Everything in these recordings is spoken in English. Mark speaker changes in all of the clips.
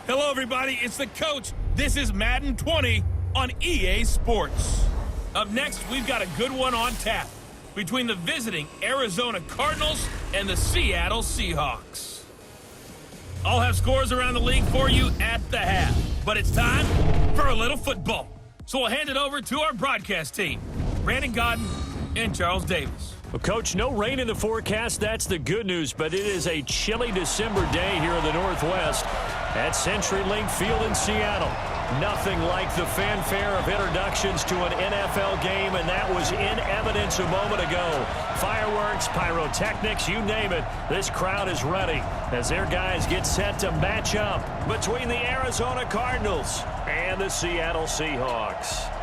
Speaker 1: Hello, everybody. It's the coach. This is Madden 20 on EA Sports. Up next, we've got a good one on tap between the visiting Arizona Cardinals and the Seattle Seahawks. I'll have scores around the league for you at the half, but it's time for a little football. So we'll hand it over to our broadcast team, Brandon Godden and Charles Davis.
Speaker 2: Well, Coach, no rain in the forecast. That's the good news, but it is a chilly December day here in the Northwest at CenturyLink Field in Seattle. Nothing like the fanfare of introductions to an NFL game, and that was in evidence a moment ago. Fireworks, pyrotechnics, you name it. This crowd is ready as their guys get set to match up between the Arizona Cardinals and the Seattle Seahawks.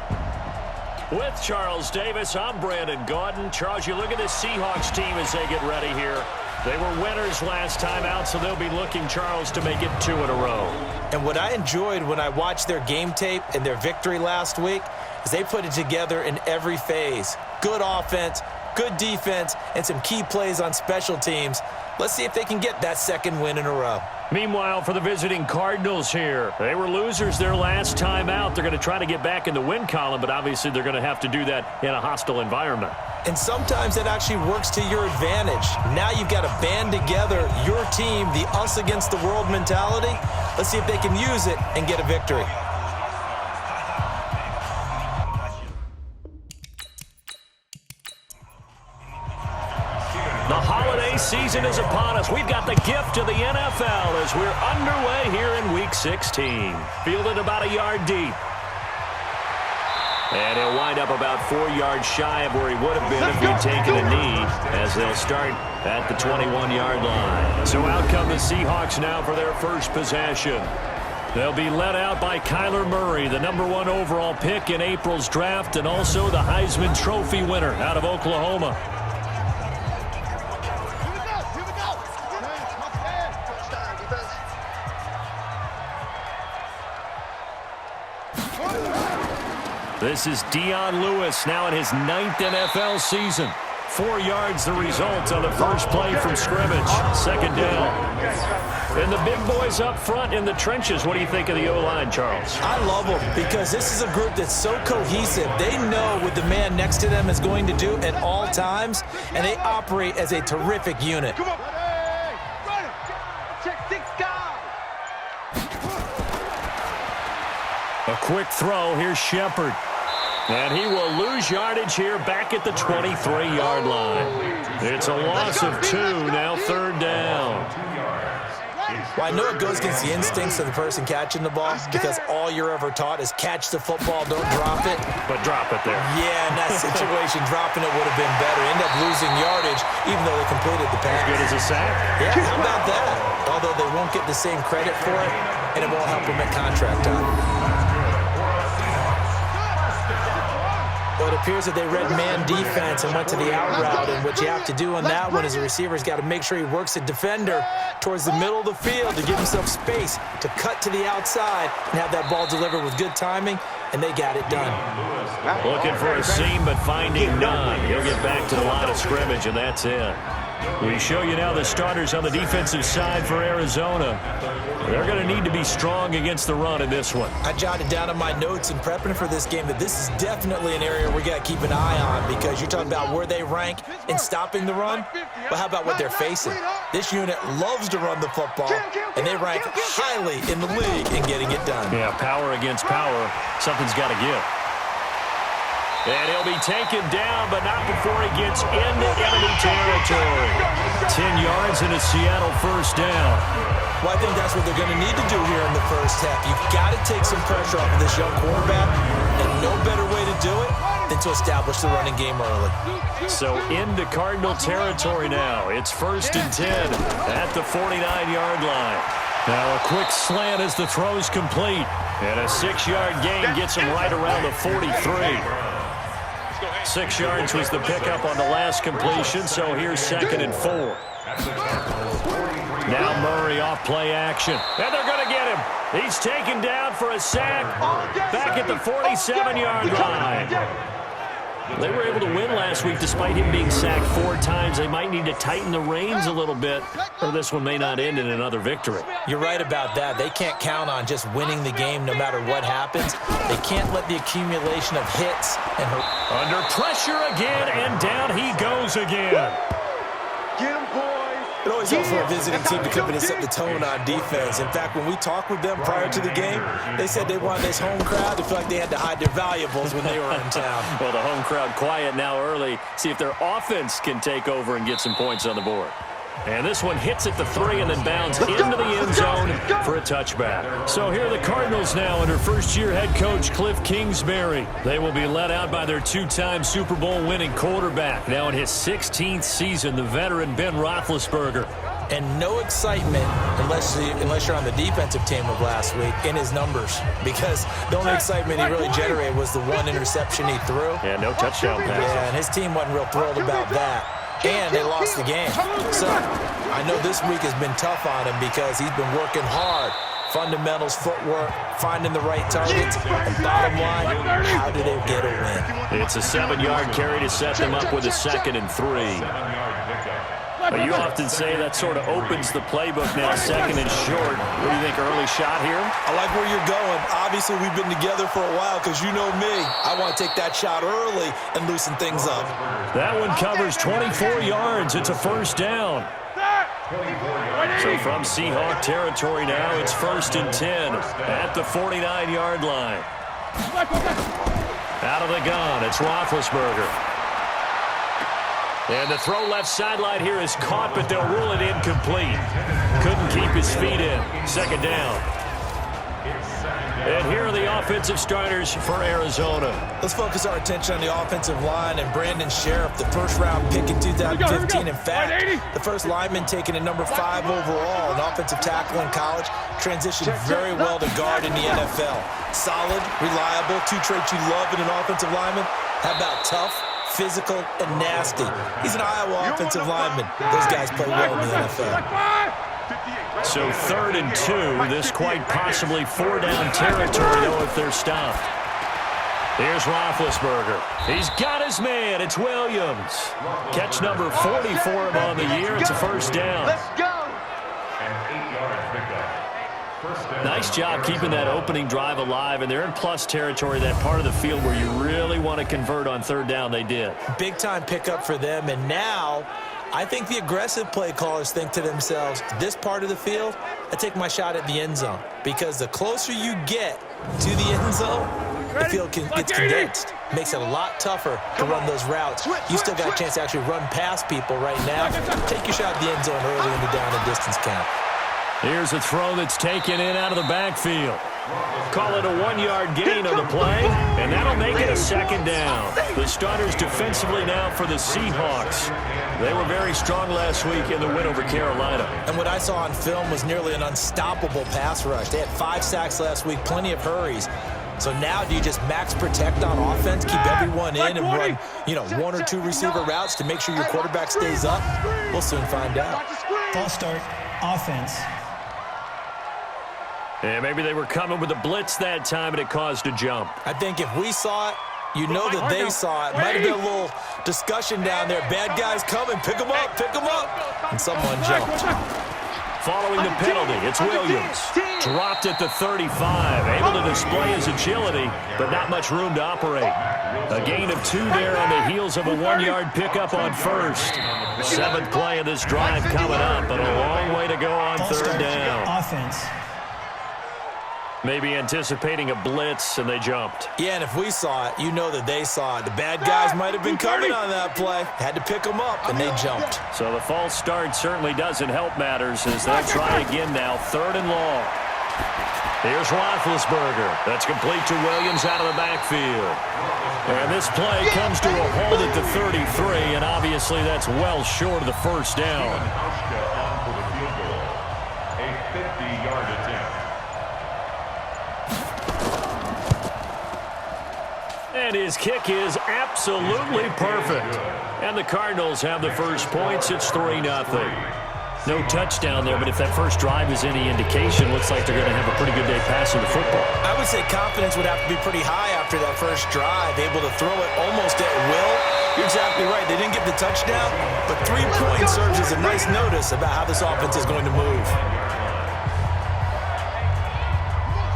Speaker 2: With Charles Davis, I'm Brandon Godden. Charles, you look at the Seahawks team as they get ready here. They were winners last time out, so they'll be looking, Charles, to make it 2 in a row.
Speaker 3: And what I enjoyed when I watched their game tape and their victory last week is they put it together in every phase. Good offense, good defense, and some key plays on special teams. Let's see if they can get that second win in a row.
Speaker 2: Meanwhile, for the visiting Cardinals here, they were losers their last time out. They're going to try to get back in the win column, but obviously they're going to have to do that in a hostile environment.
Speaker 3: And sometimes that actually works to your advantage. Now you've got to band together your team, the us against the world mentality. Let's see if they can use it and get a victory.
Speaker 2: The holiday season is upon us. We've got the gift of the NFL as we're underway here in Week 16. Fielded about a yard deep. And he'll wind up about 4 yards shy of where he would have been if he'd taken a knee, as they'll start at the 21-yard line. So out come the Seahawks now for their first possession. They'll be led out by Kyler Murray, the #1 overall pick in April's draft, and also the Heisman Trophy winner out of Oklahoma. This is Dion Lewis now in his 9th NFL season. 4 yards the result on the first play from scrimmage. Second down. And the big boys up front in the trenches. What do you think of the O-line, Charles?
Speaker 3: I love them because this is a group that's so cohesive. They know what the man next to them is going to do at all times, and they operate as a terrific unit.
Speaker 4: Come on. Check 6 guys.
Speaker 2: A quick throw. Here's Shepard. And he will lose yardage here back at the 23-yard line. It's a loss of 2, now third down.
Speaker 3: Well, I know it goes against the instincts of the person catching the ball because all you're ever taught is catch the football, don't drop it.
Speaker 2: But drop it there.
Speaker 3: Yeah, in that situation, dropping it would have been better. End up losing yardage even though they completed the pass.
Speaker 2: As good as a sack?
Speaker 3: Yeah, how about that? Although they won't get the same credit for it, and it won't help them at contract time. Well, it appears that they read man defense and went to the out route, and what you have to do on that one is the receiver's got to make sure he works the defender towards the middle of the field to give himself space to cut to the outside and have that ball delivered with good timing, and they got it done.
Speaker 2: Looking for a seam, but finding none. He'll get back to the line of scrimmage, and that's it. We show you now the starters on the defensive side for Arizona. They're going to need to be strong against the run in this one.
Speaker 3: I jotted down in my notes in prepping for this game that this is definitely an area we got to keep an eye on because you're talking about where they rank in stopping the run. Well, how about what they're facing? This unit loves to run the football, and they rank highly in the league in getting it done.
Speaker 2: Yeah, power against power. Something's got to give. And he'll be taken down, but not before he gets into enemy territory. 10 yards and a Seattle first down.
Speaker 3: Well, I think that's what they're going to need to do here in the first half. You've got to take some pressure off of this young quarterback, and no better way to do it than to establish the running game early.
Speaker 2: So into Cardinal territory now. It's 1st and 10 at the 49-yard line. Now a quick slant as the throw's complete. And a 6-yard gain gets him right around the 43. 6 yards was the pickup on the last completion, so here's 2nd and 4. Now Murray off play action. And they're going to get him. He's taken down for a sack back at the 47-yard line. They were able to win last week despite him being sacked 4 times. They might need to tighten the reins a little bit, or this one may not end in another victory.
Speaker 3: You're right about that. They can't count on just winning the game no matter what happens. They can't let the accumulation of hits and
Speaker 2: under pressure again, and down he goes again.
Speaker 4: Get him, boys.
Speaker 3: It always helps for a visiting team to come in and set the tone on defense. In fact, when we talked with them prior to the game, they said they wanted this home crowd to feel like they had to hide their valuables when they were in town.
Speaker 2: Well, the home crowd quiet now early. See if their offense can take over and get some points on the board. And this one hits at the 3 and then bounds into the end zone for a touchback. So here are the Cardinals now under first-year head coach Cliff Kingsbury. They will be led out by their 2-time Super Bowl winning quarterback. Now in his 16th season, the veteran Ben Roethlisberger.
Speaker 3: And no excitement unless you're on the defensive team of last week in his numbers, because the only excitement he really generated was the 1 interception he threw.
Speaker 2: Yeah, no touchdown pass.
Speaker 3: Yeah, and his team wasn't real thrilled about that. And they lost the game. So I know this week has been tough on him because he's been working hard. Fundamentals, footwork, finding the right targets. And bottom line, how do they get a win?
Speaker 2: It's a 7-yard carry to set them up with a 2nd and 3. But you often say that sort of opens the playbook now, 2nd and short. What do you think, early shot here?
Speaker 3: I like where you're going. Obviously, we've been together for a while because you know me. I want to take that shot early and loosen things up.
Speaker 2: That one covers 24 yards. It's a 1st down. So from Seahawk territory now, it's 1st and 10 at the 49-yard line. Out of the gun, it's Roethlisberger. And the throw left sideline here is caught, but they'll rule it incomplete. Couldn't keep his feet in. 2nd down. And here are the offensive starters for Arizona.
Speaker 3: Let's focus our attention on the offensive line and Brandon Sheriff, the first-round pick in 2015. In fact, the first lineman taken at number 5 overall, an offensive tackle in college, transitioned very well to guard in the NFL. Solid, reliable, 2 traits you love in an offensive lineman. How about tough, physical, and nasty? He's an Iowa offensive lineman. Those guys play well in the NFL.
Speaker 2: So 3rd and 2. This quite possibly 4-down territory, though, if they're stopped. Here's Roethlisberger. He's got his man. It's Williams. Catch number 40 for him on the year. It's a 1st down.
Speaker 4: Let's go.
Speaker 2: Nice job keeping that opening drive alive, and they're in plus territory, that part of the field where you really want to convert on 3rd down. They did. Big-time
Speaker 3: pickup for them, and now I think the aggressive play callers think to themselves, this part of the field, I take my shot at the end zone, because the closer you get to the end zone, the field gets condensed. Makes it a lot tougher to run those routes. You still got a chance to actually run past people right now. Take your shot at the end zone early in the down and distance count.
Speaker 2: Here's a throw that's taken in out of the backfield. Call it a 1-yard gain on the play, and that'll make it a 2nd down. The starters defensively now for the Seahawks. They were very strong last week in the win over Carolina.
Speaker 3: And what I saw on film was nearly an unstoppable pass rush. They had 5 sacks last week, plenty of hurries. So now do you just max protect on offense, keep everyone in and run, 1 or 2 receiver routes to make sure your quarterback stays up? We'll soon find out.
Speaker 5: False start, offense.
Speaker 2: And maybe they were coming with a blitz that time, and it caused a jump.
Speaker 3: I think if we saw it, you know that they saw it. Might have been a little discussion down there. Bad guys coming, pick them up, pick them up. And someone jumped.
Speaker 2: Following the penalty, it's Williams. Dropped at the 35, able to display his agility, but not much room to operate. A gain of 2 there on the heels of a 1-yard pickup on 1st. 7th play of this drive coming up, but a long way to go on 3rd down.
Speaker 5: Offense.
Speaker 2: Maybe anticipating a blitz, and they jumped.
Speaker 3: Yeah, and if we saw it, you know that they saw it. The bad guys might have been coming on that play. Had to pick them up, and they jumped.
Speaker 2: So the false start certainly doesn't help matters as they'll try again now, 3rd and long. Here's Roethlisberger. That's complete to Williams out of the backfield. And this play comes to a halt at the 33, and obviously that's well short of the 1st down.
Speaker 6: A 50-yard attempt.
Speaker 2: And his kick is absolutely perfect. And the Cardinals have the first points. It's 3-0. No touchdown there, but if that first drive is any indication, looks like they're going to have a pretty good day passing the football.
Speaker 3: I would say confidence would have to be pretty high after that first drive, able to throw it almost at will. You're exactly right. They didn't get the touchdown, but 3 points serves as a nice notice about how this offense is going to move.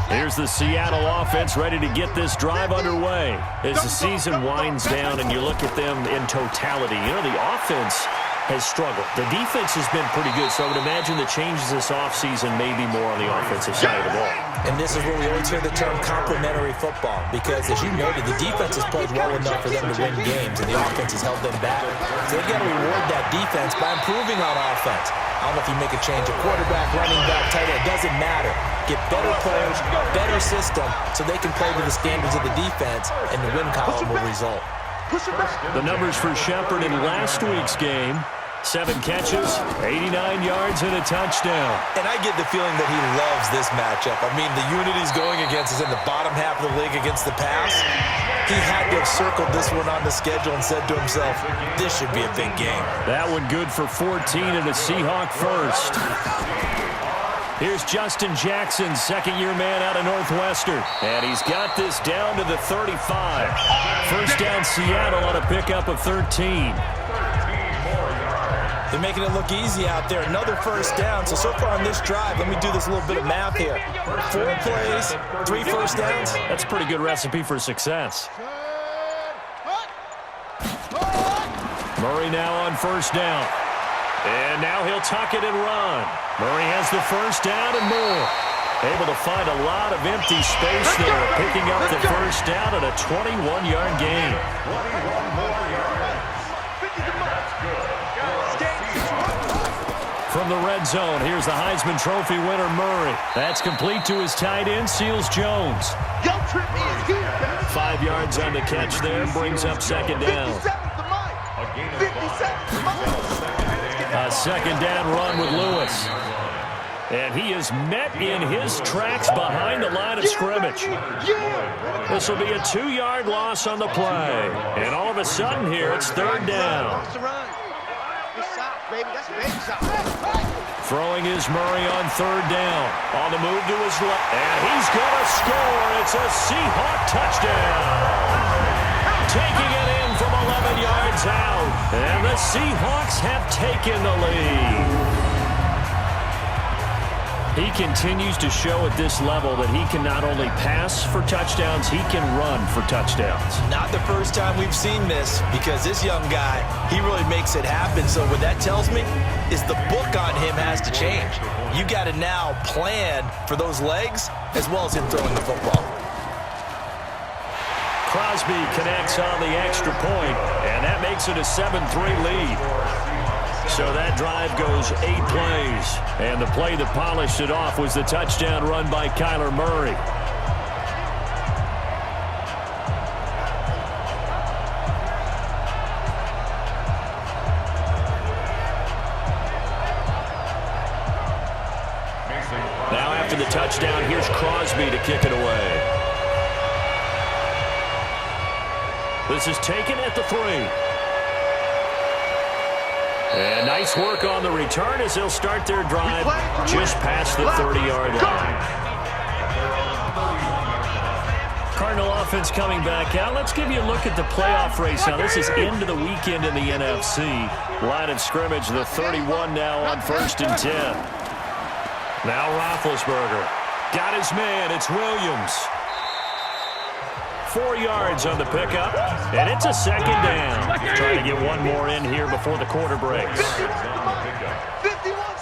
Speaker 2: Here's the Seattle offense ready to get this drive underway. As the season winds down and you look at them in totality, you know, the offense has struggled. The defense has been pretty good, so I would imagine the changes this offseason may be more on the offensive side of the ball.
Speaker 3: And this is where we always hear the term complementary football, because as you noted, the defense has played well enough for them to win games, and the offense has held them back. So they've got to reward that defense by improving on offense. I don't know if you make a change at quarterback, running back, tight end, it doesn't matter. Get better players, better system, so they can play to the standards of the defense, and the win column will result.
Speaker 2: The numbers for Shepard in last week's game: 7 catches, 89 yards, and a touchdown.
Speaker 3: And I get the feeling that he loves this matchup. I mean, the unit he's going against is in the bottom half of the league against the pass. He had to have circled this one on the schedule and said to himself, this should be a big game.
Speaker 2: That one good for 14 and a Seahawk first. Here's Justin Jackson, second-year man out of Northwestern. And he's got this down to the 35. First down Seattle on a pickup of 13.
Speaker 3: They're making it look easy out there. Another first down. So far on this drive, let me do this little bit of math here. 4 plays, 3 first downs.
Speaker 2: That's a pretty good recipe for success. Murray now on first down. And now he'll tuck it and run. Murray has the first down and more. Able to find a lot of empty space there, picking up the first down at a 21-yard gain.
Speaker 6: 21 more yards. That's good.
Speaker 2: From the red zone, here's the Heisman Trophy winner, Murray. That's complete to his tight end, Seals Jones. 5 yards on the catch there, brings up second down. A second down run with Lewis. And he is met in his tracks behind the line of scrimmage. This will be a 2-yard loss on the play. And all of a sudden here, it's third down. Throwing is Murray on third down. On the move to his left. And he's going to score. It's a Seahawk touchdown. Taking it in from 11 yards out. And the Seahawks have taken the lead. He continues to show at this level that he can not only pass for touchdowns, he can run for touchdowns.
Speaker 3: Not the first time we've seen this, because this young guy, he really makes it happen. So what that tells me is the book on him has to change. You got to now plan for those legs as well as him throwing the football.
Speaker 2: Crosby connects on the extra point, and that makes it a 7-3 lead. So that drive goes 8 plays. And the play that polished it off was the touchdown run by Kyler Murray. Now after the touchdown, here's Crosby to kick it away. This is taken at the 3. And nice work on the return as they'll start their drive just past the 30-yard line. Cardinal offense coming back out. Let's give you a look at the playoff race now. This is into the weekend in the NFC. Line of scrimmage, the 31 now on 1st and 10. Now Roethlisberger. Got his man. It's Williams. 4 yards on the pickup, and it's a second down. Trying to get one more in here before the quarter breaks.
Speaker 6: Second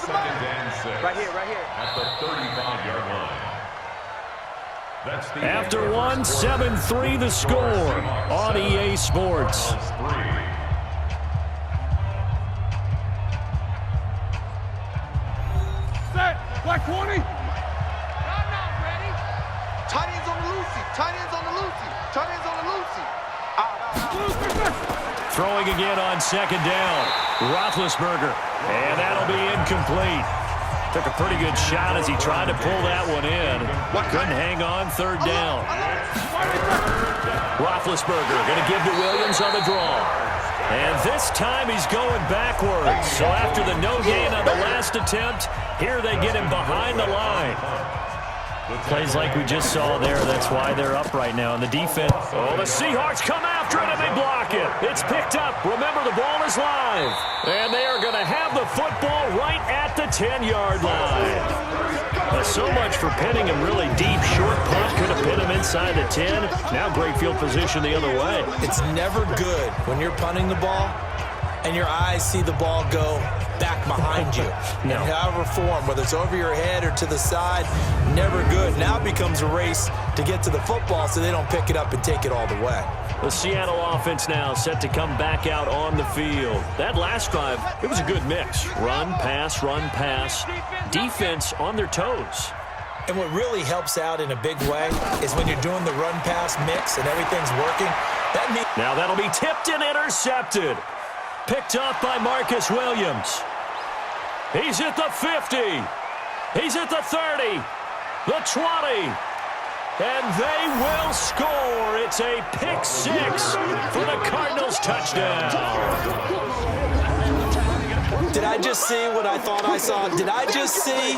Speaker 6: and 6.
Speaker 4: Right here.
Speaker 6: At the 35-yard line. That's the
Speaker 2: After 1, 7-3 the score on EA Sports.
Speaker 4: Set. Black 20. Tight ends on the Lucy.
Speaker 2: Throwing again on second down. Roethlisberger. And that'll be incomplete. Took a pretty good shot as he tried to pull that one in. Couldn't hang on, third down. Roethlisberger going to give to Williams on the draw. And this time he's going backwards. So after the no gain on the last attempt, here they get him behind the line. Plays like we just saw there. That's why they're up right now in the defense. Oh, the Seahawks come after it, and they block it. It's picked up. Remember, the ball is live. And they are going to have the football right at the 10-yard line. So much for pinning him really deep. Short punt could have pinned him inside the 10. Now great field position the other way.
Speaker 3: It's never good when you're punting the ball and your eyes see the ball go back behind you.
Speaker 2: No.
Speaker 3: In however form, whether it's over your head or to the side, never good. Now it becomes a race to get to the football so they don't pick it up and take it all the way.
Speaker 2: The Seattle offense now set to come back out on the field. That last drive, it was a good mix. Run, pass, defense on their toes.
Speaker 3: And what really helps out in a big way is when you're doing the run-pass mix and everything's working. That means
Speaker 2: now that'll be tipped and intercepted. Picked up by Marcus Williams. He's at the 50. He's at the 30. The 20. And they will score. It's a pick six for the Cardinals touchdown.
Speaker 3: Did I just see what I thought I saw? Did I just see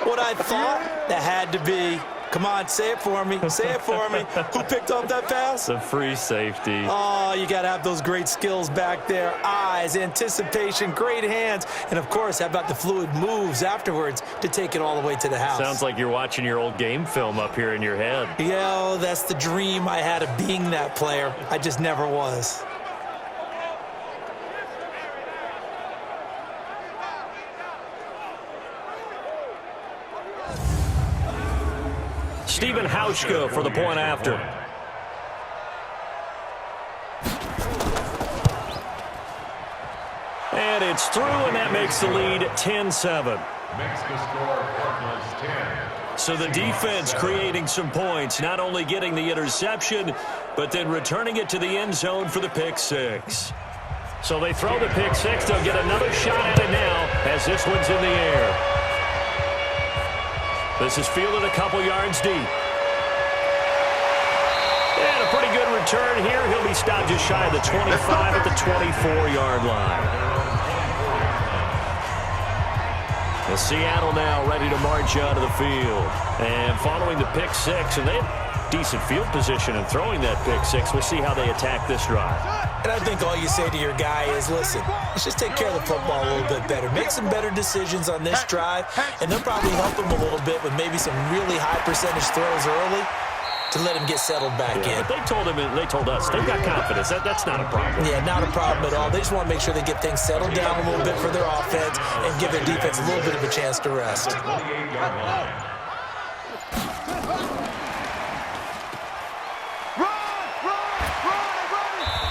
Speaker 3: what I thought? That had to be. Come on, say it for me. Say it for me. Who picked up that pass?
Speaker 2: The free safety.
Speaker 3: Oh, you got to have those great skills back there. Eyes, anticipation, great hands. And, of course, how about the fluid moves afterwards to take it all the way to the house?
Speaker 2: Sounds like you're watching your old game film up here in your head.
Speaker 3: Yeah, that's the dream I had of being that player. I just never was.
Speaker 2: Stephen Hauschka for the point after. And it's through, and that makes the lead 10-7.
Speaker 6: Makes the score Cardinals 10.
Speaker 2: So the defense creating some points, not only getting the interception, but then returning it to the end zone for the pick six. So they throw the pick six. They'll get another shot at it now as this one's in the air. This is fielded a couple yards deep. And a pretty good return here. He'll be stopped just shy of the 25 at the 24-yard line. The Seattle now ready to march out of the field. And following the pick six, and they have decent field position in throwing that pick six. We'll see how they attack this drive.
Speaker 3: And I think all you say to your guy is, listen, let's just take care of the football a little bit better. Make some better decisions on this drive, and they'll probably help him a little bit with maybe some really high percentage throws early to let him get settled back in.
Speaker 2: But they told us, they've got confidence. That's not a problem.
Speaker 3: Yeah, not a problem at all. They just want to make sure they get things settled down a little bit for their offense and give their defense a little bit of a chance to rest.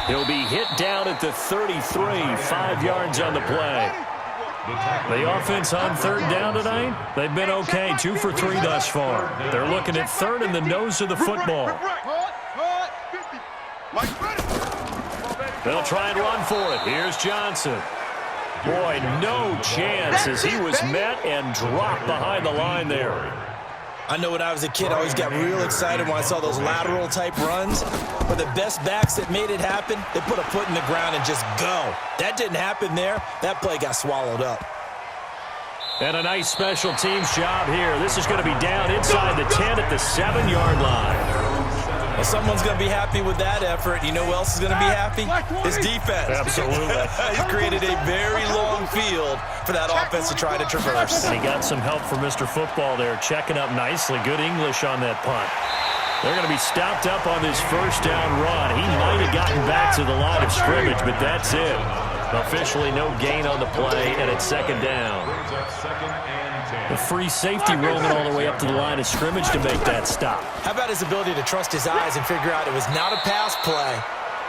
Speaker 2: He'll be hit down at the 33, 5 yards on the play. The offense on third down tonight, they've been okay, 2 for 3 thus far. They're looking at third in the nose of the football. They'll try and run for it. Here's Johnson. Boy, no chance as he was met and dropped behind the line there.
Speaker 3: I know when I was a kid, I always got real excited when I saw those lateral-type runs. But the best backs that made it happen, they put a foot in the ground and just go. That didn't happen there. That play got swallowed up.
Speaker 2: And a nice special teams job here. This is going to be down inside the 10 at the 7-yard line.
Speaker 3: Well, someone's going to be happy with that effort. You know who else is going to be happy? His defense.
Speaker 2: Absolutely.
Speaker 3: He's created a very long field for that offense to try to traverse.
Speaker 2: And he got some help from Mr. Football there, checking up nicely. Good English on that punt. They're going to be stopped up on this first down run. He might have gotten back to the line of scrimmage, but that's it. Officially no gain on the play, and it's second down. The free safety roaming all the way up to the line of scrimmage to make that stop.
Speaker 3: How about his ability to trust his eyes and figure out it was not a pass play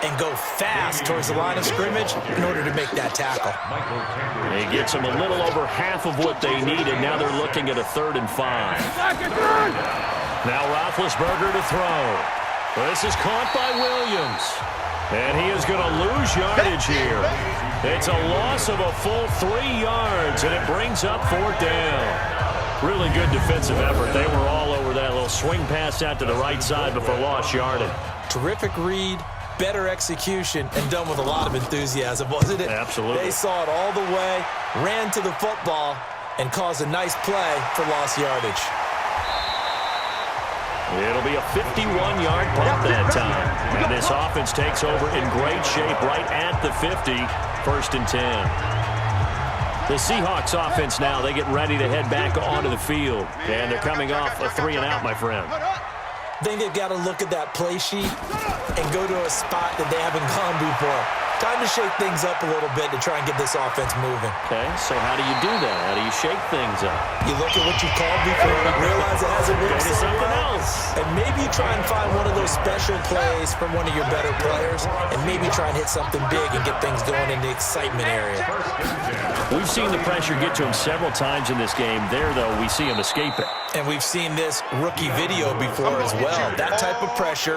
Speaker 3: and go fast towards the line of scrimmage in order to make that tackle?
Speaker 2: He gets them a little over half of what they needed. Now they're looking at a 3rd and 5. Now Roethlisberger to throw. This is caught by Williams. And he is going to lose yardage here. It's a loss of a full 3 yards, and it brings up 4th down. Really good defensive effort. They were all over that little swing pass out to the right side before lost yardage.
Speaker 3: Terrific read, better execution and done with a lot of enthusiasm, wasn't it?
Speaker 2: Absolutely.
Speaker 3: They saw it all the way, ran to the football, and caused a nice play for lost yardage.
Speaker 2: It'll be a 51-yard punt that time. And this offense takes over in great shape right at the 50, 1st and 10. The Seahawks offense now, they get ready to head back onto the field. And they're coming off a 3-and-out, my friend.
Speaker 3: I think they've got to look at that play sheet and go to a spot that they haven't gone before. Time to shake things up a little bit to try and get this offense moving.
Speaker 2: Okay, so how do you do that? How do you shake things up?
Speaker 3: You look at what you called before, realize it hasn't worked so
Speaker 2: something
Speaker 3: well,
Speaker 2: else.
Speaker 3: and maybe you try and find one of those special plays from one of your better players, and maybe try and hit something big and get things going in the excitement area.
Speaker 2: We've seen the pressure get to him several times in this game. There, though, we see him escape it.
Speaker 3: And we've seen this rookie video before as well. That type of pressure,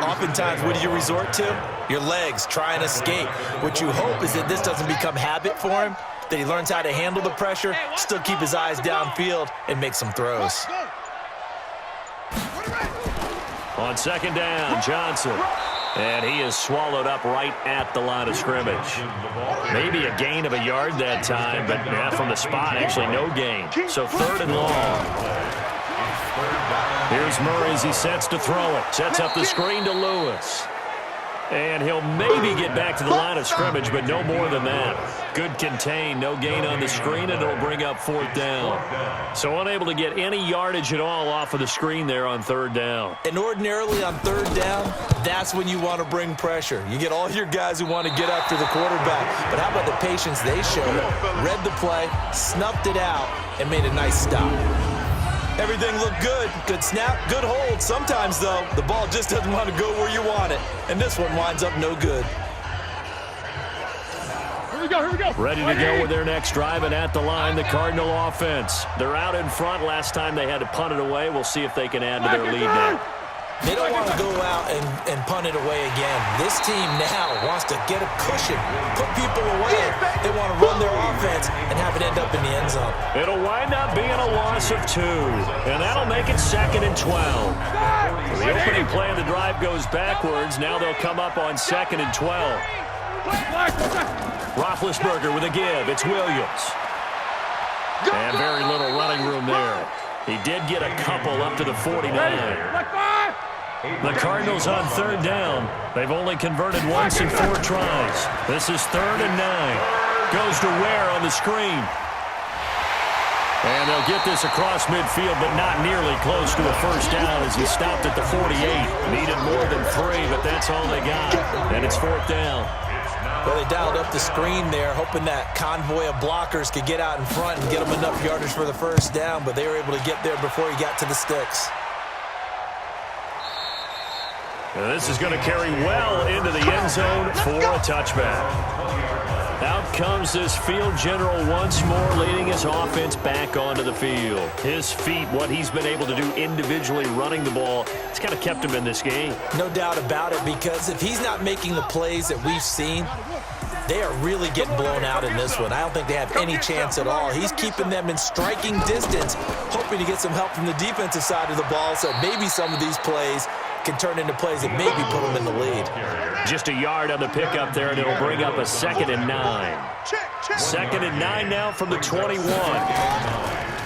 Speaker 3: oftentimes, what do you resort to? Your legs, try and escape. What you hope is that this doesn't become habit for him, that he learns how to handle the pressure, still keep his eyes downfield, and make some throws.
Speaker 2: On 2nd down, Johnson. And he is swallowed up right at the line of scrimmage. Maybe a gain of a yard that time, but from the spot, actually no gain. So 3rd and long. Here's Murray as he sets to throw it. Sets up the screen to Lewis. And he'll maybe get back to the line of scrimmage, but no more than that. Good contain, no gain on the screen, and it'll bring up 4th down. So unable to get any yardage at all off of the screen there on 3rd down.
Speaker 3: And ordinarily on 3rd down, that's when you want to bring pressure. You get all your guys who want to get after the quarterback. But how about the patience they showed? Read the play, snuffed it out, and made a nice stop. Everything looked good. Good snap, good hold. Sometimes, though, the ball just doesn't want to go where you want it. And this one winds up no good.
Speaker 4: Here we go.
Speaker 2: Ready to go with their next drive, and at the line, the Cardinal offense. They're out in front. Last time they had to punt it away. We'll see if they can add to their lead now.
Speaker 3: They don't want to go out and punt it away again. This team now wants to get a cushion, put people away. They want to run their offense and have it end up in the end zone.
Speaker 2: It'll wind up being a loss of 2, and that'll make it 2nd and 12. The opening play of the drive goes backwards. Now they'll come up on 2nd and 12. Roethlisberger with a give. It's Williams. And very little running room there. He did get a couple up to the 49. The Cardinals on 3rd down. They've only converted once in 4 tries. This is 3rd and 9. Goes to Ware on the screen. And they'll get this across midfield, but not nearly close to a 1st down as he stopped at the 48. Needed more than 3, but that's all they got. And it's 4th down.
Speaker 3: Well, they dialed up the screen there, hoping that convoy of blockers could get out in front and get them enough yardage for the 1st down, but they were able to get there before he got to the sticks.
Speaker 2: And this is going to carry well into the end zone for a touchback. Out comes this field general once more, leading his offense back onto the field. His feet, what he's been able to do individually running the ball, it's kind of kept him in this game.
Speaker 3: No doubt about it, because if he's not making the plays that we've seen, they are really getting blown out in this one. I don't think they have any chance at all. He's keeping them in striking distance, hoping to get some help from the defensive side of the ball, so maybe some of these plays can turn into plays that maybe put them in the lead.
Speaker 2: Just a yard on the pickup there, and it'll bring up a 2nd and 9. 2nd and 9 now from the 21.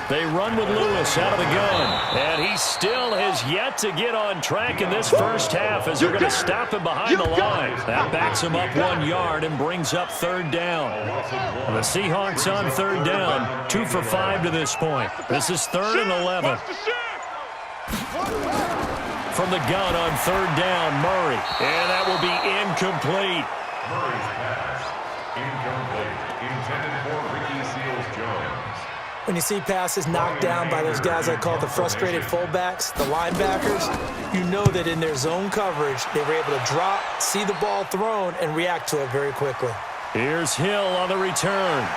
Speaker 2: They run with Lewis out of the gun, and he still has yet to get on track in this 1st half as they're going to stop him behind the line. That backs him up 1 yard and brings up 3rd down. And the Seahawks on 3rd down, 2 for 5 to this point. This is 3rd and 11. From the gun on 3rd down, Murray. And that will be incomplete.
Speaker 6: Murray's pass, incomplete, intended for Ricky Seals-Jones.
Speaker 3: When you see passes knocked down by those guys I call the frustrated fullbacks, the linebackers, you know that in their zone coverage, they were able to drop, see the ball thrown, and react to it very quickly.
Speaker 2: Here's Hill on the return.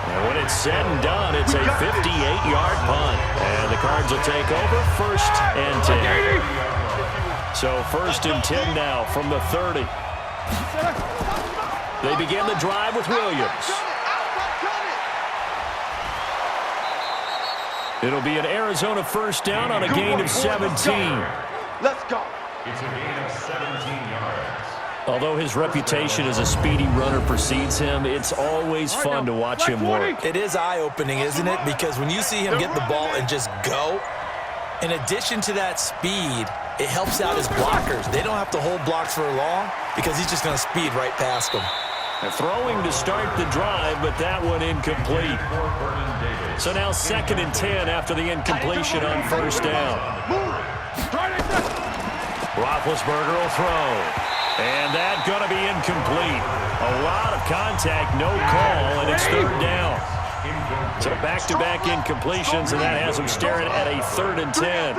Speaker 2: And when it's said and done, it's a 58-yard punt. And the Cards will take over 1st and 10. So 1st and 10 now from the 30. They begin the drive with Williams. It'll be an Arizona 1st down on a gain of 17.
Speaker 4: Let's go.
Speaker 6: It's a gain of 17 yards.
Speaker 2: Although his reputation as a speedy runner precedes him, it's always fun to watch him work.
Speaker 3: It is eye-opening, isn't it? Because when you see him get the ball and just go, in addition to that speed, it helps out his blockers. They don't have to hold blocks for long because he's just going to speed right past them.
Speaker 2: Throwing to start the drive, but that one incomplete. So now 2nd and 10 after the incompletion on first down. Roethlisberger will throw. And that's going to be incomplete. A lot of contact, no call, and it's 3rd down. So back-to-back incompletions, and that has him staring at a 3rd and 10.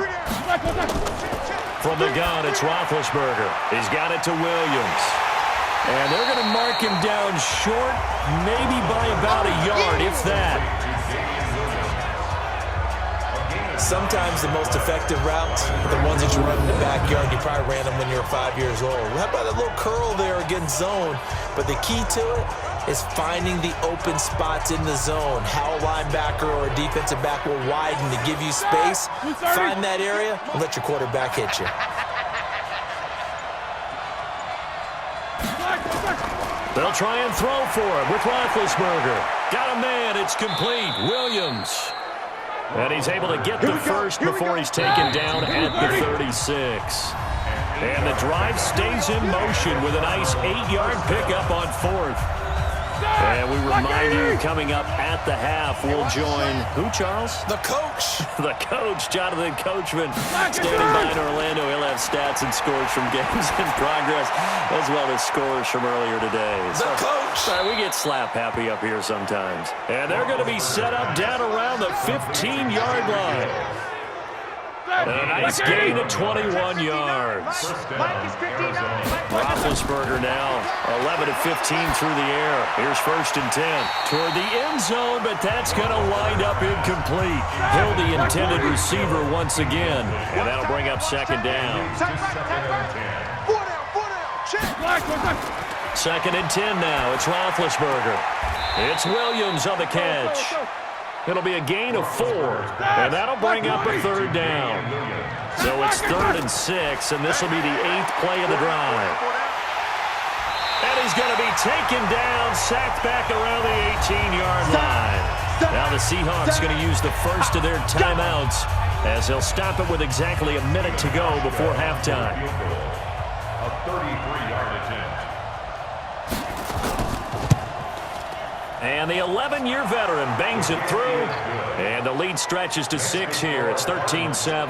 Speaker 2: From the gun, it's Roethlisberger. He's got it to Williams. And they're going to mark him down short, maybe by about a yard, if that.
Speaker 3: Sometimes the most effective routes are the ones that you run in the backyard. You probably ran them when you were 5 years old. How about a little curl there against zone? But the key to it is finding the open spots in the zone. How a linebacker or a defensive back will widen to give you space. Find that area and let your quarterback hit you.
Speaker 2: They'll try and throw for it with Roethlisberger. Got a man. It's complete. Williams. And he's able to get the first before he's taken down at the 36. And the drive stays in motion with a nice 8-yard pickup on 4th. And we remind you, coming up at the half, we'll join who, Charles?
Speaker 3: The coach.
Speaker 2: The coach, Jonathan Coachman, standing by in Orlando. He'll have stats and scores from games in progress, as well as scores from earlier today.
Speaker 3: The coach.
Speaker 2: We get slap happy up here sometimes. And they're going to be set up down around the 15-yard line. And a nice gain of 21 yards. Roethlisberger now 11 of 15 through the air. Here's 1st and 10 toward the end zone, but that's going to wind up incomplete. Hill, the intended receiver, once again, and that'll bring up 2nd down. 2nd and 10 now. It's Roethlisberger. It's Williams on the catch. It'll be a gain of 4, and that'll bring up a 3rd down. So it's 3rd and 6, and this will be the 8th play of the drive. And he's going to be taken down, sacked back around the 18-yard line. Now the Seahawks going to use the first of their timeouts as they'll stop it with exactly a minute to go before halftime.
Speaker 6: A 33-yard attempt.
Speaker 2: And the 11-year veteran bangs it through. And the lead stretches to 6 here. It's 13-7.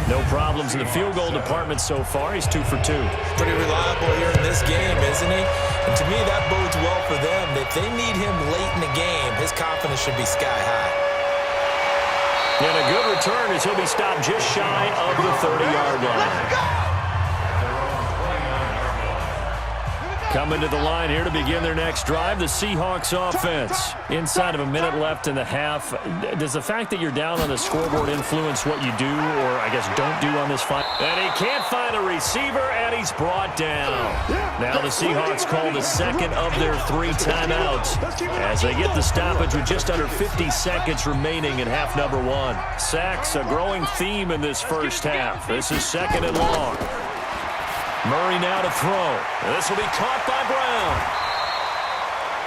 Speaker 2: No problems in the field goal department so far. He's 2 for 2.
Speaker 3: Pretty reliable here in this game, isn't he? And to me, that bodes well for them. If they need him late in the game, his confidence should be sky high.
Speaker 2: And a good return as he'll be stopped just shy of the 30-yard line. Coming to the line here to begin their next drive, the Seahawks offense. Inside of a minute left in the half, does the fact that you're down on the scoreboard influence what you do, or I guess don't do on this fight? And he can't find a receiver, and he's brought down. Now the Seahawks call the 2nd of their 3 timeouts as they get the stoppage with just under 50 seconds remaining in half number 1. Sacks, a growing theme in this first half. This is 2nd and long. Murray now to throw. This will be caught by Brown.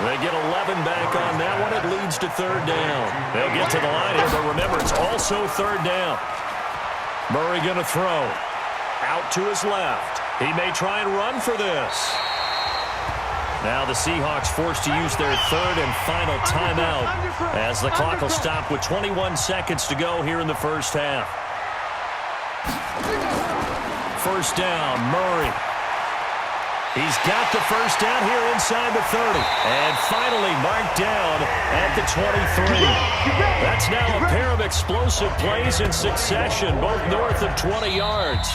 Speaker 2: They get 11 back on that one. It leads to 3rd down. They'll get to the line here, but remember, it's also 3rd down. Murray going to throw. Out to his left. He may try and run for this. Now the Seahawks forced to use their 3rd and final timeout as the clock will stop with 21 seconds to go here in the first half. 1st down, Murray. He's got the 1st down here inside the 30. And finally marked down at the 23. That's now a pair of explosive plays in succession, both north of 20 yards.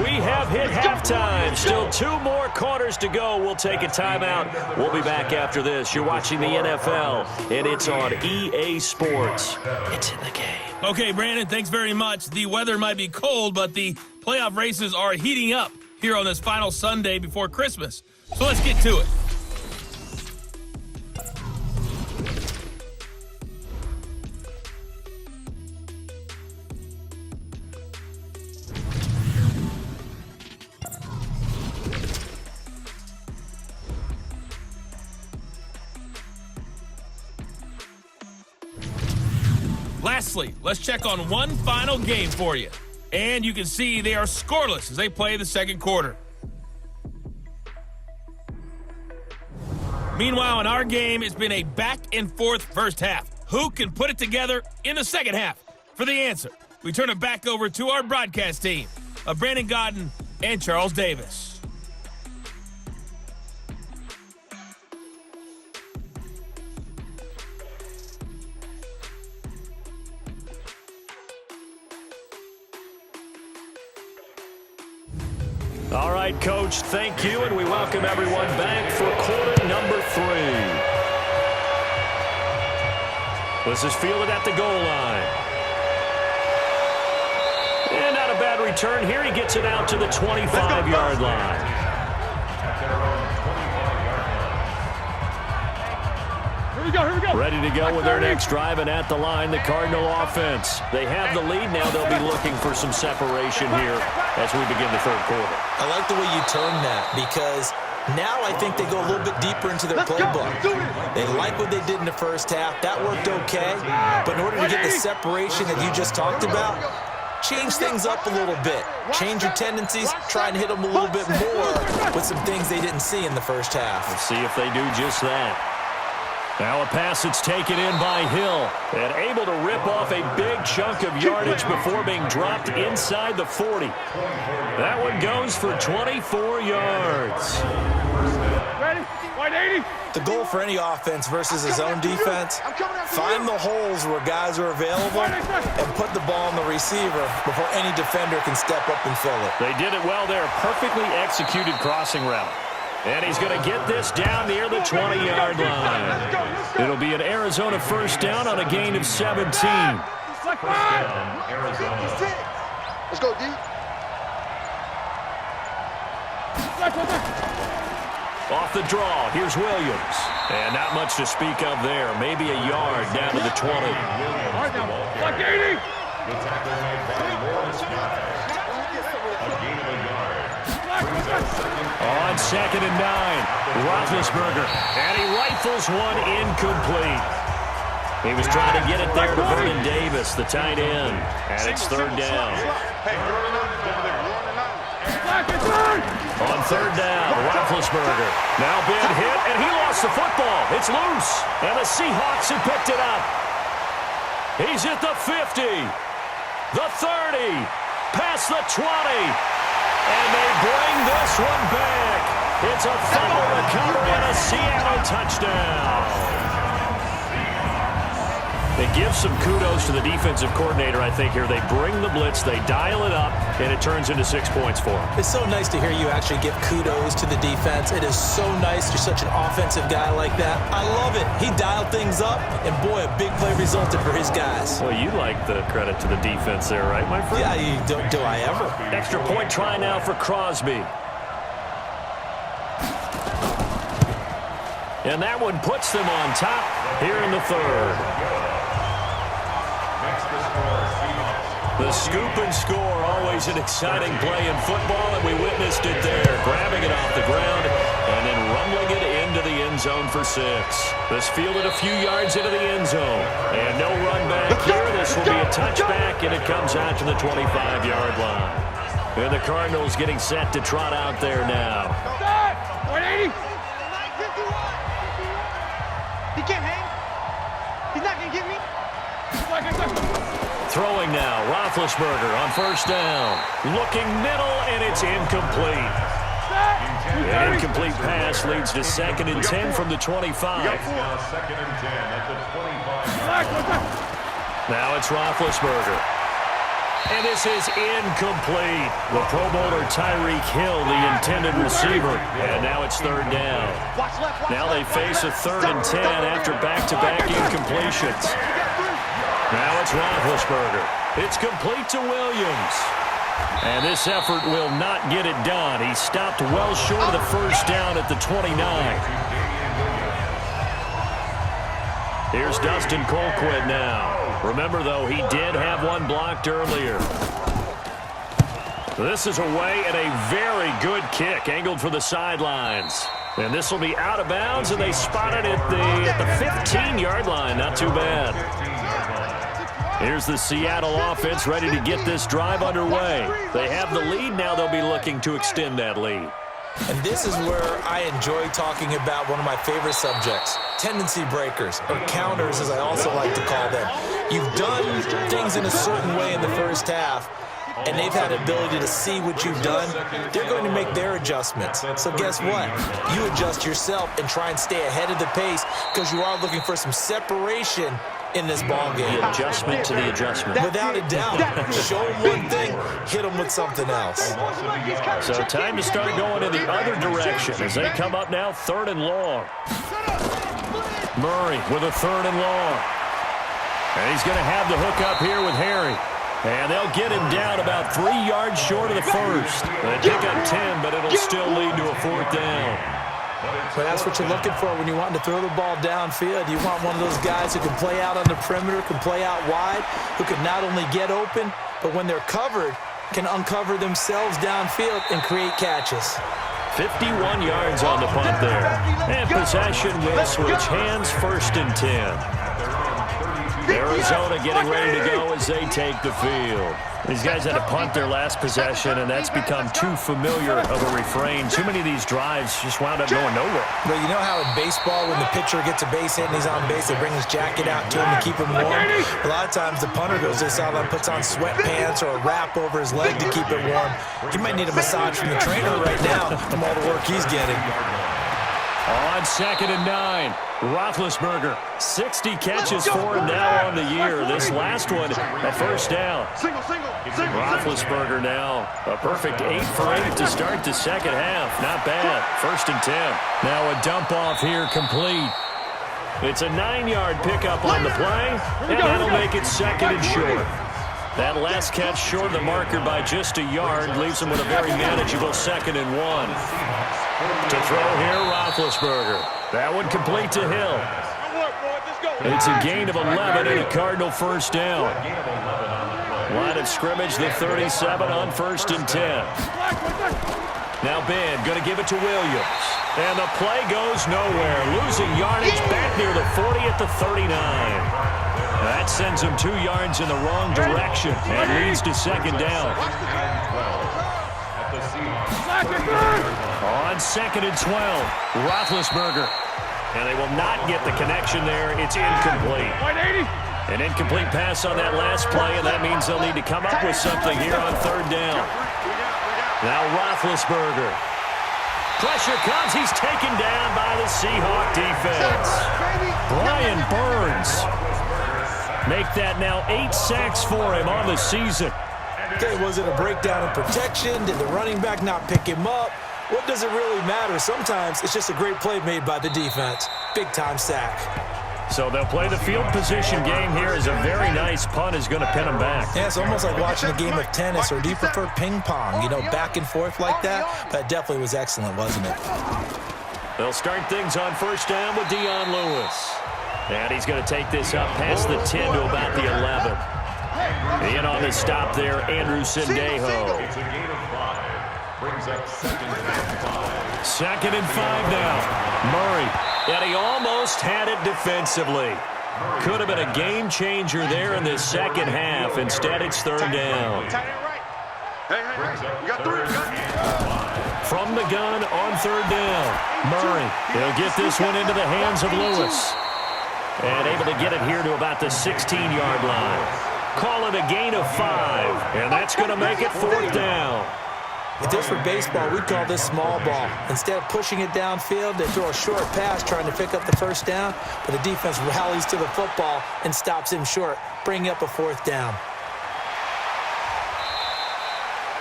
Speaker 2: We have hit halftime. Still 2 more quarters to go. We'll take a timeout. We'll be back after this. You're watching the NFL, and it's on EA Sports. It's in the game.
Speaker 1: Okay, Brandon, thanks very much. The weather might be cold, but the playoff races are heating up here on this final Sunday before Christmas. So let's get to it. Lastly, let's check on one final game for you. And you can see they are scoreless as they play the second quarter. Meanwhile, in our game, it's been a back-and-forth first half. Who can put it together in the second half? For the answer, we turn it back over to our broadcast team of Brandon Godden and Charles Davis.
Speaker 2: All right, Coach, thank you, and we welcome everyone back for quarter number 3. This is fielded at the goal line. And not a bad return here. He gets it out to the 25-yard line.
Speaker 4: Here we go.
Speaker 2: Ready to go with their next drive, and at the line, the Cardinal offense. They have the lead now. They'll be looking for some separation here as we begin the third quarter.
Speaker 3: I like the way you term that, because now I think they go a little bit deeper into their playbook. They like what they did in the first half. That worked okay. But in order to get the separation that you just talked about, change things up a little bit. Change your tendencies. Try and hit them a little bit more with some things they didn't see in the first half.
Speaker 2: Let's see if they do just that. Now a pass that's taken in by Hill and able to rip off a big chunk of yardage before being dropped inside the 40. That one goes for 24 yards.
Speaker 4: Ready? Wide 80.
Speaker 3: The goal for any offense versus his own defense, find the holes where guys are available and put the ball on the receiver before any defender can step up and fill it.
Speaker 2: They did it well there. Perfectly executed crossing route. And he's going to get this down near the 20-yard line. It'll be an Arizona first down on a gain of 17.
Speaker 4: Let's
Speaker 7: go, D.
Speaker 2: Off the draw, here's Williams. And not much to speak of there. Maybe a yard down to the 20.
Speaker 4: Like 80.
Speaker 6: The tackle made by Morris Scott. A gain of a yard.
Speaker 2: On 2nd and 9, Roethlisberger, and he rifles one incomplete. He was trying to get it there to Vernon Davis, the tight end, and it's third down. On third down, Roethlisberger. Now been hit, and he lost the football. It's loose, and the Seahawks have picked it up. He's at the 50, the 30, past the 20. And they bring this one back. It's a fumble recovery and a Seattle touchdown. They give some kudos to the defensive coordinator, I think, here. They bring the blitz, they dial it up, and it turns into 6 points for them.
Speaker 3: It's so nice to hear you actually give kudos to the defense. It is so nice. You're such an offensive guy like that. I love it. He dialed things up, and boy, a big play resulted for his guys.
Speaker 2: Well, you like the credit to the defense there, right, my friend?
Speaker 3: Yeah, do I ever?
Speaker 2: Extra point try now for Crosby. And that one puts them on top here in the third. The scoop and score, always an exciting play in football, and we witnessed it there, grabbing it off the ground and then rumbling it into the end zone for 6. This fielded a few yards into the end zone, and no run back here. This will be a touchback, and it comes out to the 25-yard line. And the Cardinals getting set to trot out there now.
Speaker 4: 180.
Speaker 7: He can't hang. He's not going to get me.
Speaker 2: Throwing now, Roethlisberger on first down. Looking middle, and it's incomplete. An incomplete pass leads to 2nd and 10 from the 25.
Speaker 6: Now 2nd and 10 at the 25.
Speaker 2: Now it's Roethlisberger. And this is incomplete. The Pro Bowler Tyreek Hill, the intended receiver. And now it's third down. Now they face a 3rd and 10 after back-to-back incompletions. Now it's Roethlisberger. It's complete to Williams. And this effort will not get it done. He stopped well short of the first down at the 29. Here's Dustin Colquitt now. Remember, though, he did have one blocked earlier. This is away and a very good kick, angled for the sidelines. And this will be out of bounds, and they spot it at the 15-yard line. Not too bad. Here's the Seattle offense ready to get this drive underway. They have the lead. Now they'll be looking to extend that lead.
Speaker 3: And this is where I enjoy talking about one of my favorite subjects, tendency breakers, or counters as I also like to call them. You've done things in a certain way in the first half, and they've had the ability to see what you've done. They're going to make their adjustments. So guess what? You adjust yourself and try and stay ahead of the pace because you are looking for some separation in this ball game.
Speaker 2: The adjustment to the adjustment.
Speaker 3: Without a doubt. Show them one thing, hit them with something else.
Speaker 2: So time to start going in the other direction as they come up now 3rd and long. Murray with a 3rd and long. And he's going to have the hook up here with Harry. And they'll get him down about 3 yards short of the first. They pick up 10, but it'll still lead to a 4th down.
Speaker 3: But that's what you're looking for when you want to throw the ball downfield. You want one of those guys who can play out on the perimeter, can play out wide, who can not only get open, but when they're covered, can uncover themselves downfield and create catches.
Speaker 2: 51 yards on the punt there. And possession will switch hands, 1st and 10. Arizona getting ready to go as they take the field. These guys had to punt their last possession, and that's become too familiar of a refrain. Too many of these drives just wound up going nowhere.
Speaker 3: But you know how in baseball, when the pitcher gets a base hit and he's on base, they bring his jacket out to him to keep him warm? A lot of times the punter goes this out and puts on sweatpants or a wrap over his leg to keep it warm. He might need a massage from the trainer right now from all the work he's getting.
Speaker 2: On 2nd and 9, Roethlisberger, 60 catches for him now on the year. This last one, a 1st down. Roethlisberger now, a perfect 8 for 8 to start the 2nd half. Not bad. 1st and 10. Now a dump off here complete. It's a 9-yard pickup on the play, and that'll make it 2nd and short. That last catch short of the marker by just a yard leaves him with a very manageable 2nd and 1. To throw here, Roethlisberger. That one complete to Hill. It's a gain of 11 and a Cardinal 1st down. Line of scrimmage, the 37 on 1st and 10. Now Ben going to give it to Williams. And the play goes nowhere. Losing yardage back near the 40 at the 39. That sends him 2 yards in the wrong direction and leads to 2nd down. On 2nd and 12, Roethlisberger. And they will not get the connection there. It's incomplete. An incomplete pass on that last play, and that means they'll need to come up with something here on 3rd down. Now Roethlisberger. Pressure comes. He's taken down by the Seahawk defense. Brian Burns. Make that now 8 sacks for him on the season.
Speaker 3: Okay, was it a breakdown in protection? Did the running back not pick him up? What does it really matter? Sometimes it's just a great play made by the defense. Big-time sack.
Speaker 2: So they'll play the field position game here as a very nice punt is going to pin them back.
Speaker 3: Yeah, it's almost like watching a game of tennis, or do you prefer ping pong? You know, back and forth like that? That definitely was excellent, wasn't it?
Speaker 2: They'll start things on 1st down with Dion Lewis. And he's going to take this up past the 10 to about the 11. In on the stop there, Andrew Sendejo.
Speaker 6: It's a gain of 5. Brings up 2nd and 5.
Speaker 2: 2nd and 5 now. Murray. And he almost had it defensively. Could have been a game changer there in the 2nd half. Instead, it's 3rd down. From the gun on 3rd down. Murray. He'll get this one into the hands of Lewis. And able to get it here to about the 16-yard line. Call it a gain of 5, and that's going to make it 4th down.
Speaker 3: If this were baseball, we'd call this small ball. Instead of pushing it downfield, they throw a short pass trying to pick up the 1st down, but the defense rallies to the football and stops him short, bringing up a 4th down.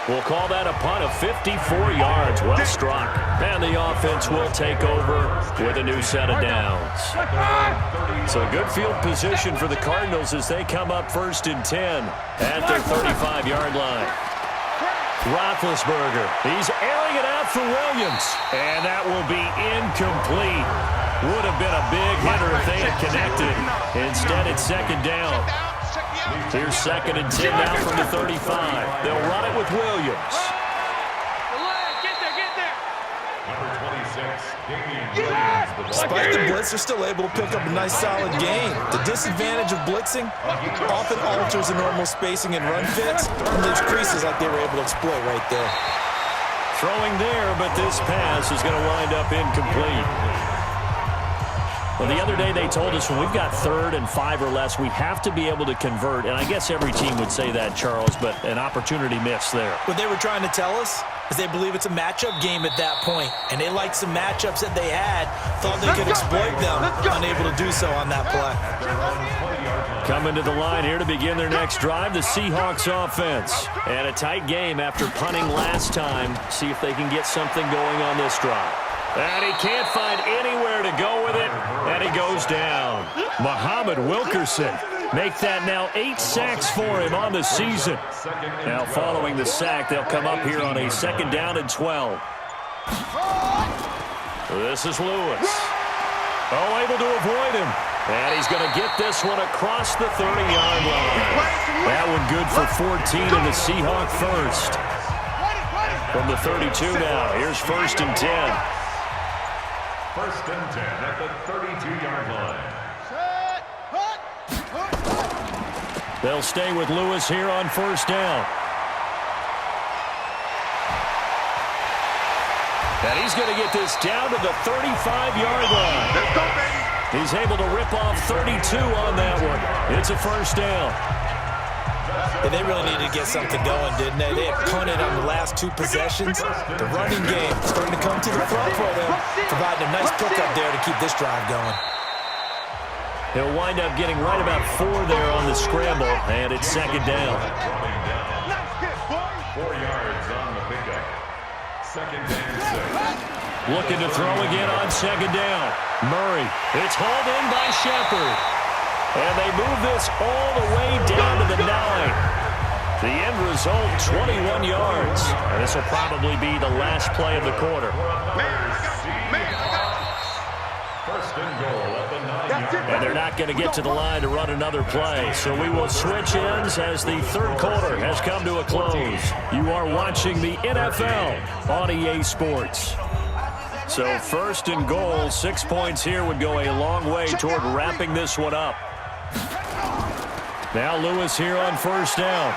Speaker 2: We'll call that a punt of 54 yards. Well struck. And the offense will take over with a new set of downs. So good field position for the Cardinals as they come up 1st and 10 at their 35-yard line. Roethlisberger. He's airing it out for Williams. And that will be incomplete. Would have been a big hitter if they had connected. Instead, it's 2nd down. Here's 2nd and 10 now from the 35. They'll run it with Williams.
Speaker 6: Number 26,
Speaker 3: Despite the blitz, they're still able to pick up a nice solid gain. The disadvantage of blitzing often alters the normal spacing and run fits and leaves creases like they were able to exploit right there.
Speaker 2: Throwing there, but this pass is going to wind up incomplete. Well, the other day they told us when we've got 3rd and 5 or less, we have to be able to convert. And I guess every team would say that, Charles, but an opportunity missed there.
Speaker 3: What they were trying to tell us is they believe it's a matchup game at that point, and they liked some matchups that they had, thought they could exploit them, unable to do so on that play.
Speaker 2: Coming to the line here to begin their next drive, the Seahawks offense. And a tight game after punting last time. See if they can get something going on this drive. And he can't find anywhere to go with it, and he goes down. Muhammad Wilkerson. Make that now 8 sacks for him on the season. Now following the sack, they'll come up here on a 2nd down and 12. This is Lewis. Oh, able to avoid him. And he's going to get this one across the 30-yard line. That one good for 14 in the Seahawk first. From the 32 now, here's 1st and 10.
Speaker 6: 1st and 10 at the 32-yard line.
Speaker 2: They'll stay with Lewis here on 1st down. And he's going to get this down to the 35-yard line.
Speaker 4: Let's go, baby.
Speaker 2: He's able to rip off 32 on that one. It's a 1st down.
Speaker 3: And they really needed to get something going, didn't they? They had punted on the last 2 possessions. The running game starting to come to the front for them, providing a nice pickup there to keep this drive going.
Speaker 2: He'll wind up getting right about 4 there on the scramble, and it's 2nd down.
Speaker 6: 4 yards on the pickup. 2nd and 6.
Speaker 2: Looking to throw again on 2nd down. Murray. It's hauled in by Shepard. And they move this all the way down to the 9. The end result, 21 yards. And this will probably be the last play of the quarter.
Speaker 6: 1st and goal at the 9-yard line.
Speaker 2: And they're not going to get to the line to run another play. So we will switch ends as the 3rd quarter has come to a close. You are watching the NFL on EA Sports. So 1st and goal, 6 points here would go a long way toward wrapping this one up. Now Lewis here on 1st down.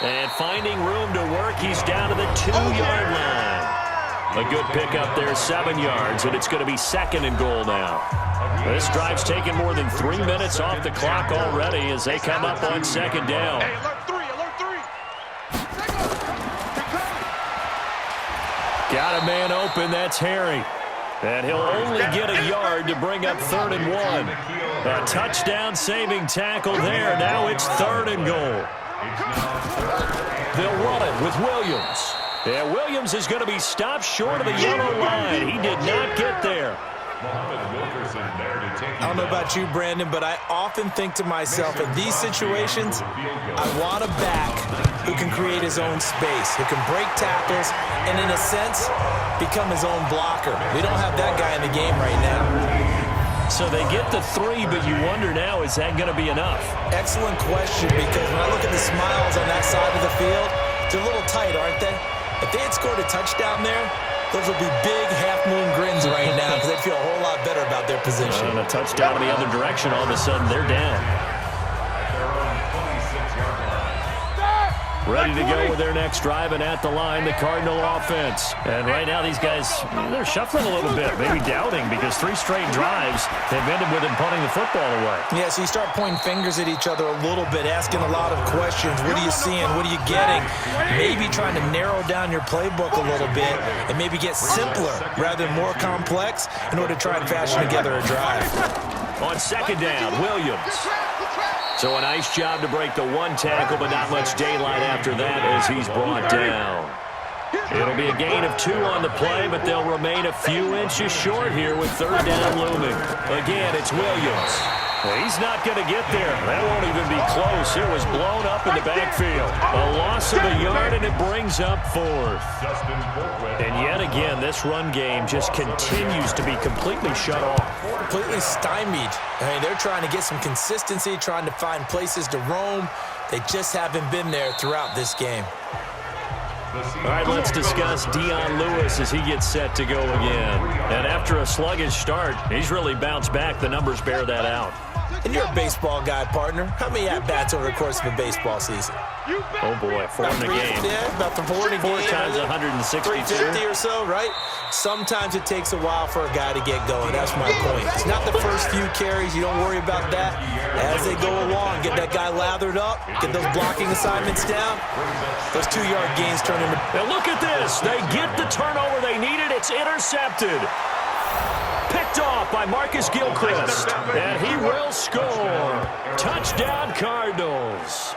Speaker 2: And finding room to work, he's down to the 2-yard line. A good pickup there, 7 yards, and it's going to be 2nd and goal now. This drive's taken more than 3 minutes off the clock already as they come up on 2nd down.
Speaker 4: Hey, alert 3, alert 3.
Speaker 2: Got a man open, that's Harry. And he'll only get a yard to bring up 3rd and 1. A touchdown-saving tackle there. Now it's 3rd and goal. They'll run it with Williams. And Williams is going to be stopped short of the yellow line. He did not get there.
Speaker 3: I don't know about you, Brandon, but I often think to myself, in these situations, I want a back who can create his own space, who can break tackles, and in a sense, become his own blocker. We don't have that guy in the game right now.
Speaker 2: So they get the 3, but you wonder now, is that going to be enough?
Speaker 3: Excellent question, because when I look at the smiles on that side of the field, they're a little tight, aren't they? If they had scored a touchdown there, those would be big half-moon grins right now because they'd feel a whole lot better about their position.
Speaker 2: And a touchdown in the other direction, all of a sudden they're down. Ready to go with their next drive, and at the line, the Cardinal offense. And right now, these guys, they're shuffling a little bit, maybe doubting, because 3 straight drives have ended with them punting the football away.
Speaker 3: Yeah, so you start pointing fingers at each other a little bit, asking a lot of questions. What are you seeing? What are you getting? Maybe trying to narrow down your playbook a little bit and maybe get simpler rather than more complex in order to try and fashion together a drive.
Speaker 2: On 2nd down, Williams. So a nice job to break the 1 tackle, but not much daylight after that as he's brought down. It'll be a gain of 2 on the play, but they'll remain a few inches short here with 3rd down looming. Again, it's Williams. Well, he's not going to get there. That won't even be close. It was blown up in the backfield. A loss of a yard, and it brings up 4th. And yet again, this run game just continues to be completely shut off.
Speaker 3: Completely stymied. I mean, they're trying to get some consistency, trying to find places to roam. They just haven't been there throughout this game.
Speaker 2: All right, let's discuss Dion Lewis as he gets set to go again. And after a sluggish start, he's really bounced back. The numbers bear that out.
Speaker 3: And you're a baseball guy, partner. How many at-bats over the course of a baseball season?
Speaker 2: Oh, boy, 4 in a game.
Speaker 3: Yeah, about the 4 in a game.
Speaker 2: 4 times 162.
Speaker 3: 350 or so, right? Sometimes it takes a while for a guy to get going. That's my point. It's not the first few carries. You don't worry about that. As they go along, get that guy lathered up, get those blocking assignments down. Those 2-yard gains turn into...
Speaker 2: Now look at this. They get the turnover they needed. It's intercepted. Picked off by Marcus Gilchrist. And he will score. Touchdown, Cardinals.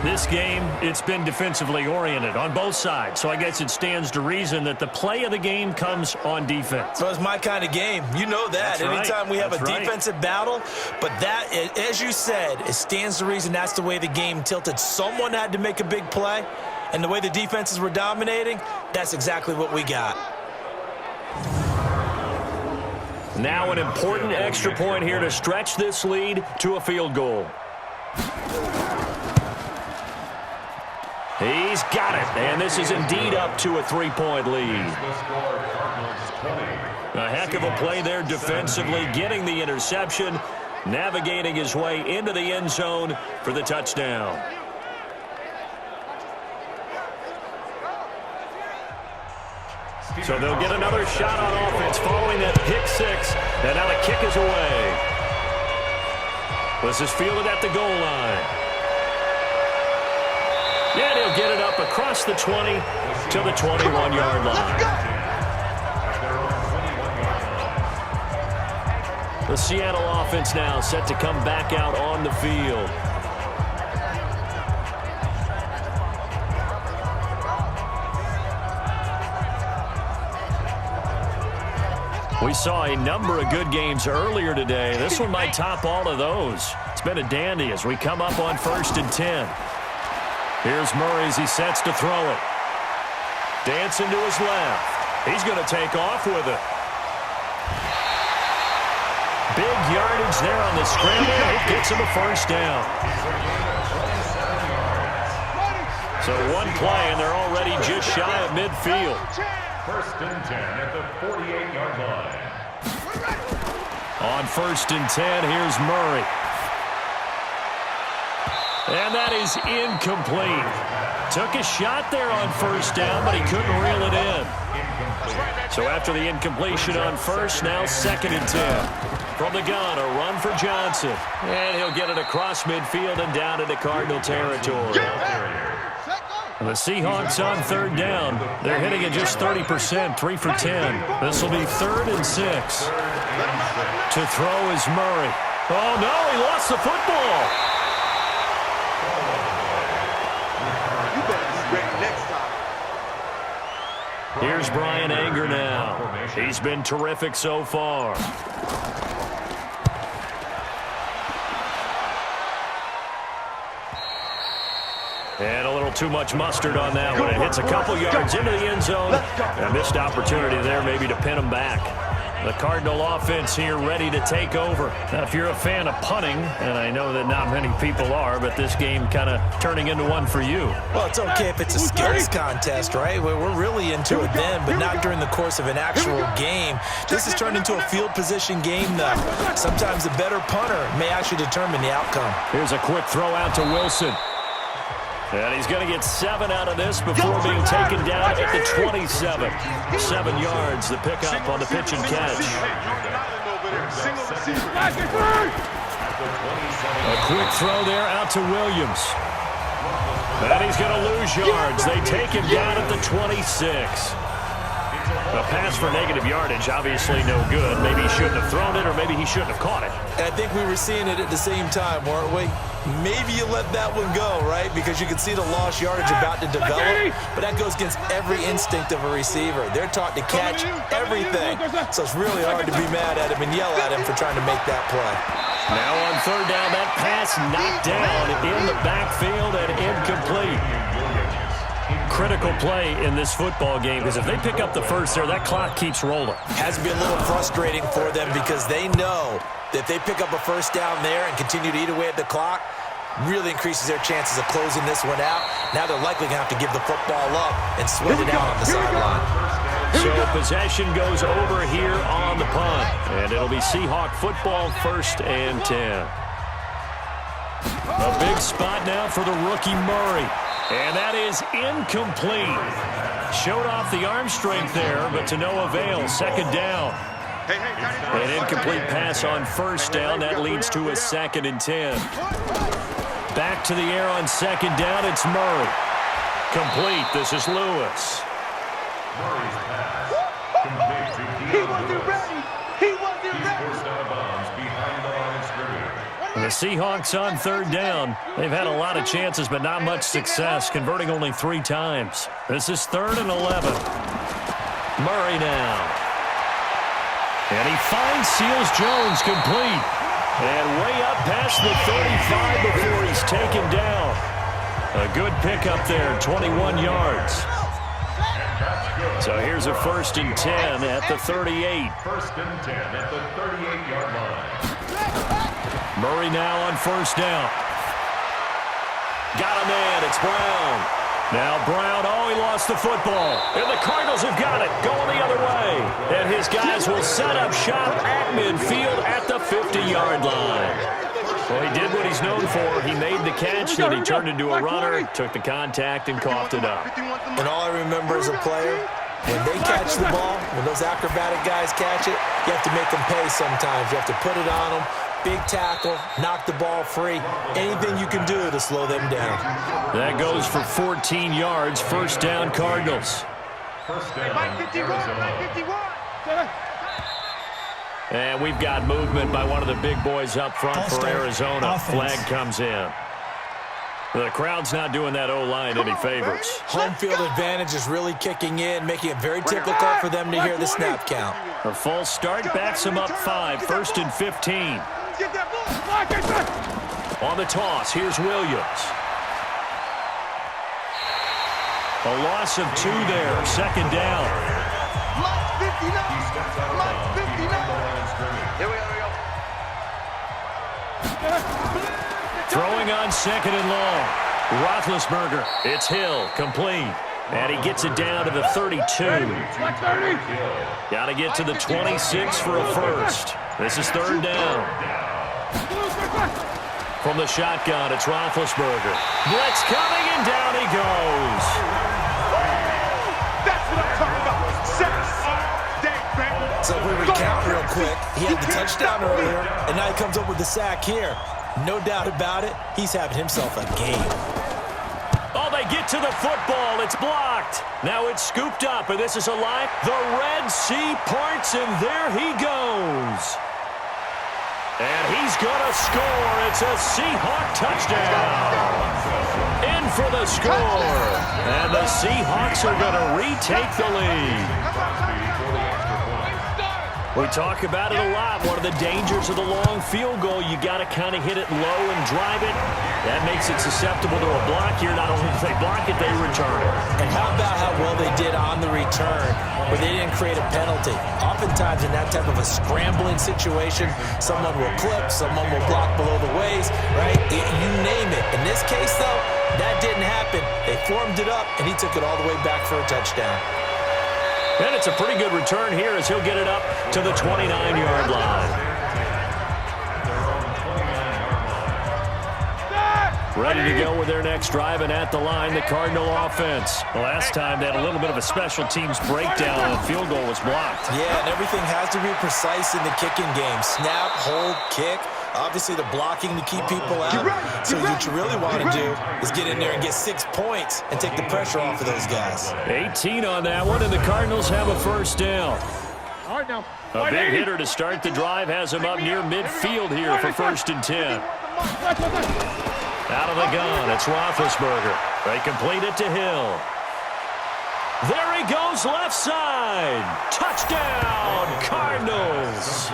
Speaker 2: This game, it's been defensively oriented on both sides, so I guess it stands to reason that the play of the game comes on defense.
Speaker 3: So it's my kind of game. You know that. Anytime we have a defensive battle, but that, as you said, it stands to reason that's the way the game tilted. Someone had to make a big play, and the way the defenses were dominating, that's exactly what we got.
Speaker 2: Now an important extra point here to stretch this lead to a field goal. He's got it, and this is indeed up to a 3-point lead. A heck of a play there defensively, getting the interception, navigating his way into the end zone for the touchdown. So they'll get another shot on offense following that pick 6, and now the kick is away. This is fielded at the goal line. And he'll get it up across the 20 to the 21-yard line. The Seattle offense now set to come back out on the field. We saw a number of good games earlier today. This one might top all of those. It's been a dandy as we come up on 1st and 10. Here's Murray as he sets to throw it. Dancing to his left. He's going to take off with it. Big yardage there on the scramble. It gets him a first down. So one play, and they're already just shy of midfield.
Speaker 6: 1st and 10 at the 48-yard line.
Speaker 2: On 1st and 10, here's Murray. And that is incomplete. Took a shot there on 1st down, but he couldn't reel it in. So after the incompletion on 1st, now 2nd and 10. From the gun, a run for Johnson. And he'll get it across midfield and down into Cardinal territory. The Seahawks on 3rd down. They're hitting at just 30%, 3 for 10. This will be 3rd and 6. To throw is Murray. Oh, no, he lost the football. Here's Brian Anger now. He's been terrific so far. And a little too much mustard on that one. It hits a couple yards into the end zone. A missed opportunity there maybe to pin him back. The Cardinal offense here ready to take over. Now, if you're a fan of punting, and I know that not many people are, but this game kind of turning into one for you.
Speaker 3: Well, it's okay if it's a skills contest, right? We're really into it then, but not during the course of an actual game. This has turned into a field position game, though. Sometimes the better punter may actually determine the outcome.
Speaker 2: Here's a quick throw out to Wilson. And he's going to get 7 out of this before being taken down at the 27. 7 yards, the pickup on the pitch and catch. A quick throw there out to Williams. And he's going to lose yards. They take him down at the 26. A pass for negative yardage, obviously no good. Maybe he shouldn't have thrown it, or maybe he shouldn't have caught it.
Speaker 3: And I think we were seeing it at the same time, weren't we? Maybe you let that one go, right? Because you can see the lost yardage about to develop. But that goes against every instinct of a receiver. They're taught to catch everything. So it's really hard to be mad at him and yell at him for trying to make that play.
Speaker 2: Now on 3rd down, that pass knocked down in the backfield and incomplete. Critical play in this football game, because if they pick up the first there, that clock keeps rolling.
Speaker 3: Has to be a little frustrating for them because they know that if they pick up a first down there and continue to eat away at the clock, really increases their chances of closing this one out. Now they're likely going to have to give the football up and sweat it out on the sideline.
Speaker 2: So possession goes over here on the punt, and it'll be Seahawk football, 1st and 10. A big spot now for the rookie Murray, and that is incomplete. Showed off the arm strength there, but to no avail. 2nd down. An incomplete pass on 1st down. That leads to a 2nd and 10. Back to the air on 2nd down. It's Murray. Complete. This is Lewis.
Speaker 6: Murray's pass. Complete to
Speaker 7: He wasn't ready. He wasn't ready.
Speaker 6: Forced out of bounds behind the line of scrimmage.
Speaker 2: The Seahawks on 3rd down. They've had a lot of chances, but not much success, converting only 3 times. This is 3rd and 11. Murray now. And he finds Seals Jones complete. And way up past the 35 before he's taken down. A good pickup there, 21 yards. So here's a 1st and 10 at the 38.
Speaker 6: 1st and 10 at the 38-yard line.
Speaker 2: Murray now on 1st down. Got a man. It's Brown. Now Brown, he lost the football. And the Cardinals have got it, going the other way. And his guys will set up shop at midfield at the 50-yard line. Well, he did what he's known for. He made the catch, then he turned into a runner, took the contact, and coughed it up.
Speaker 3: And all I remember as a player, when they catch the ball, when those acrobatic guys catch it, you have to make them pay sometimes. You have to put it on them. Big tackle, knock the ball free. Anything you can do to slow them down.
Speaker 2: That goes for 14 yards. 1st down, Cardinals.
Speaker 6: 1st down,
Speaker 7: Mike 51,
Speaker 6: Arizona.
Speaker 7: Mike 51.
Speaker 2: And we've got movement by one of the big boys up front
Speaker 5: False
Speaker 2: for
Speaker 5: start.
Speaker 2: Arizona.
Speaker 5: Offense.
Speaker 2: Flag comes in. The crowd's not doing that O-line any favors.
Speaker 3: Home field advantage is really kicking in, making it very difficult for them to hear the snap count.
Speaker 2: A false start backs him up 5. 1st and 15.
Speaker 4: Get that ball. Lock it, son.
Speaker 2: On the toss, here's Williams. A loss of 2 there. 2nd down.
Speaker 7: Mike 59. Mike 59. Here we go.
Speaker 2: Throwing on 2nd and long. Roethlisberger. It's Hill. Complete. And he gets it down to the 32.
Speaker 4: Black 30.
Speaker 2: Got to get to the 26 for a 1st. This is 3rd down. From the shotgun, it's Roethlisberger. Blitz coming, and down he goes.
Speaker 4: That's what I'm talking about. Sex. Day, baby.
Speaker 3: So if we recount real quick, he had the touchdown earlier, and now he comes up with the sack here. No doubt about it, he's having himself a game.
Speaker 2: Oh, they get to the football. It's blocked. Now it's scooped up, and this is a line. The Red Sea parts, and there he goes. And he's going to score. It's a Seahawk touchdown. In for the score. And the Seahawks are going to retake the lead. We talk about it a lot. One of the dangers of the long field goal, you got to kind of hit it low and drive it. That makes it susceptible to a block here. Not only do they block it, they return it.
Speaker 3: And how about how well they did on the return, where they didn't create a penalty? Oftentimes in that type of a scrambling situation, someone will clip, someone will block below the waist, right? You name it. In this case, though, that didn't happen. They formed it up, and he took it all the way back for a touchdown.
Speaker 2: And it's a pretty good return here as he'll get it up to the 29-yard line. Ready to go with their next drive, and at the line, the Cardinal offense. The last time they had a little bit of a special teams breakdown and the field goal was blocked.
Speaker 3: Yeah, and everything has to be precise in the kicking game. Snap, hold, kick. Obviously, the blocking to keep people out. So what you really want to do is get in there and get 6 points and take the pressure off of those guys.
Speaker 2: 18 on that one, and the Cardinals have a 1st down.
Speaker 4: All right, now.
Speaker 2: A big hitter to start the drive has him up near midfield here for 1st and 10. Out of the gun, it's Roethlisberger. They complete it to Hill. There he goes, left side. Touchdown, Cardinals.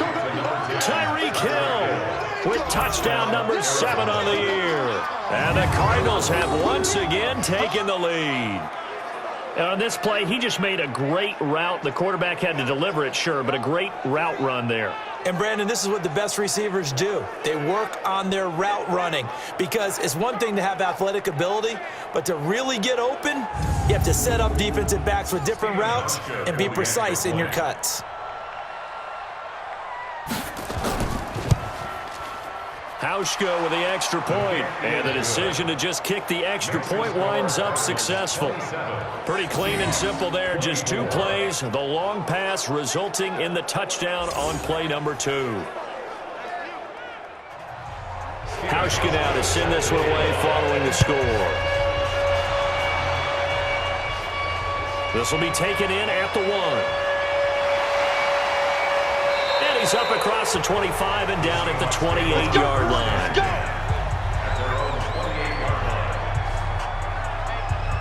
Speaker 2: Tyreek Hill with touchdown number 7 on the year. And the Cardinals have once again taken the lead. And on this play, he just made a great route. The quarterback had to deliver it, sure, but a great route run there.
Speaker 3: And, Brandon, this is what the best receivers do. They work on their route running because it's one thing to have athletic ability, but to really get open, you have to set up defensive backs with different routes and be precise in your cuts.
Speaker 2: Hauschka with the extra point, and the decision to just kick the extra point winds up successful. Pretty clean and simple there, just 2 plays, the long pass resulting in the touchdown on play number 2. Hauschka now to send this one away following the score. This will be taken in at the 1. He's up across the 25 and down at the 28-yard line.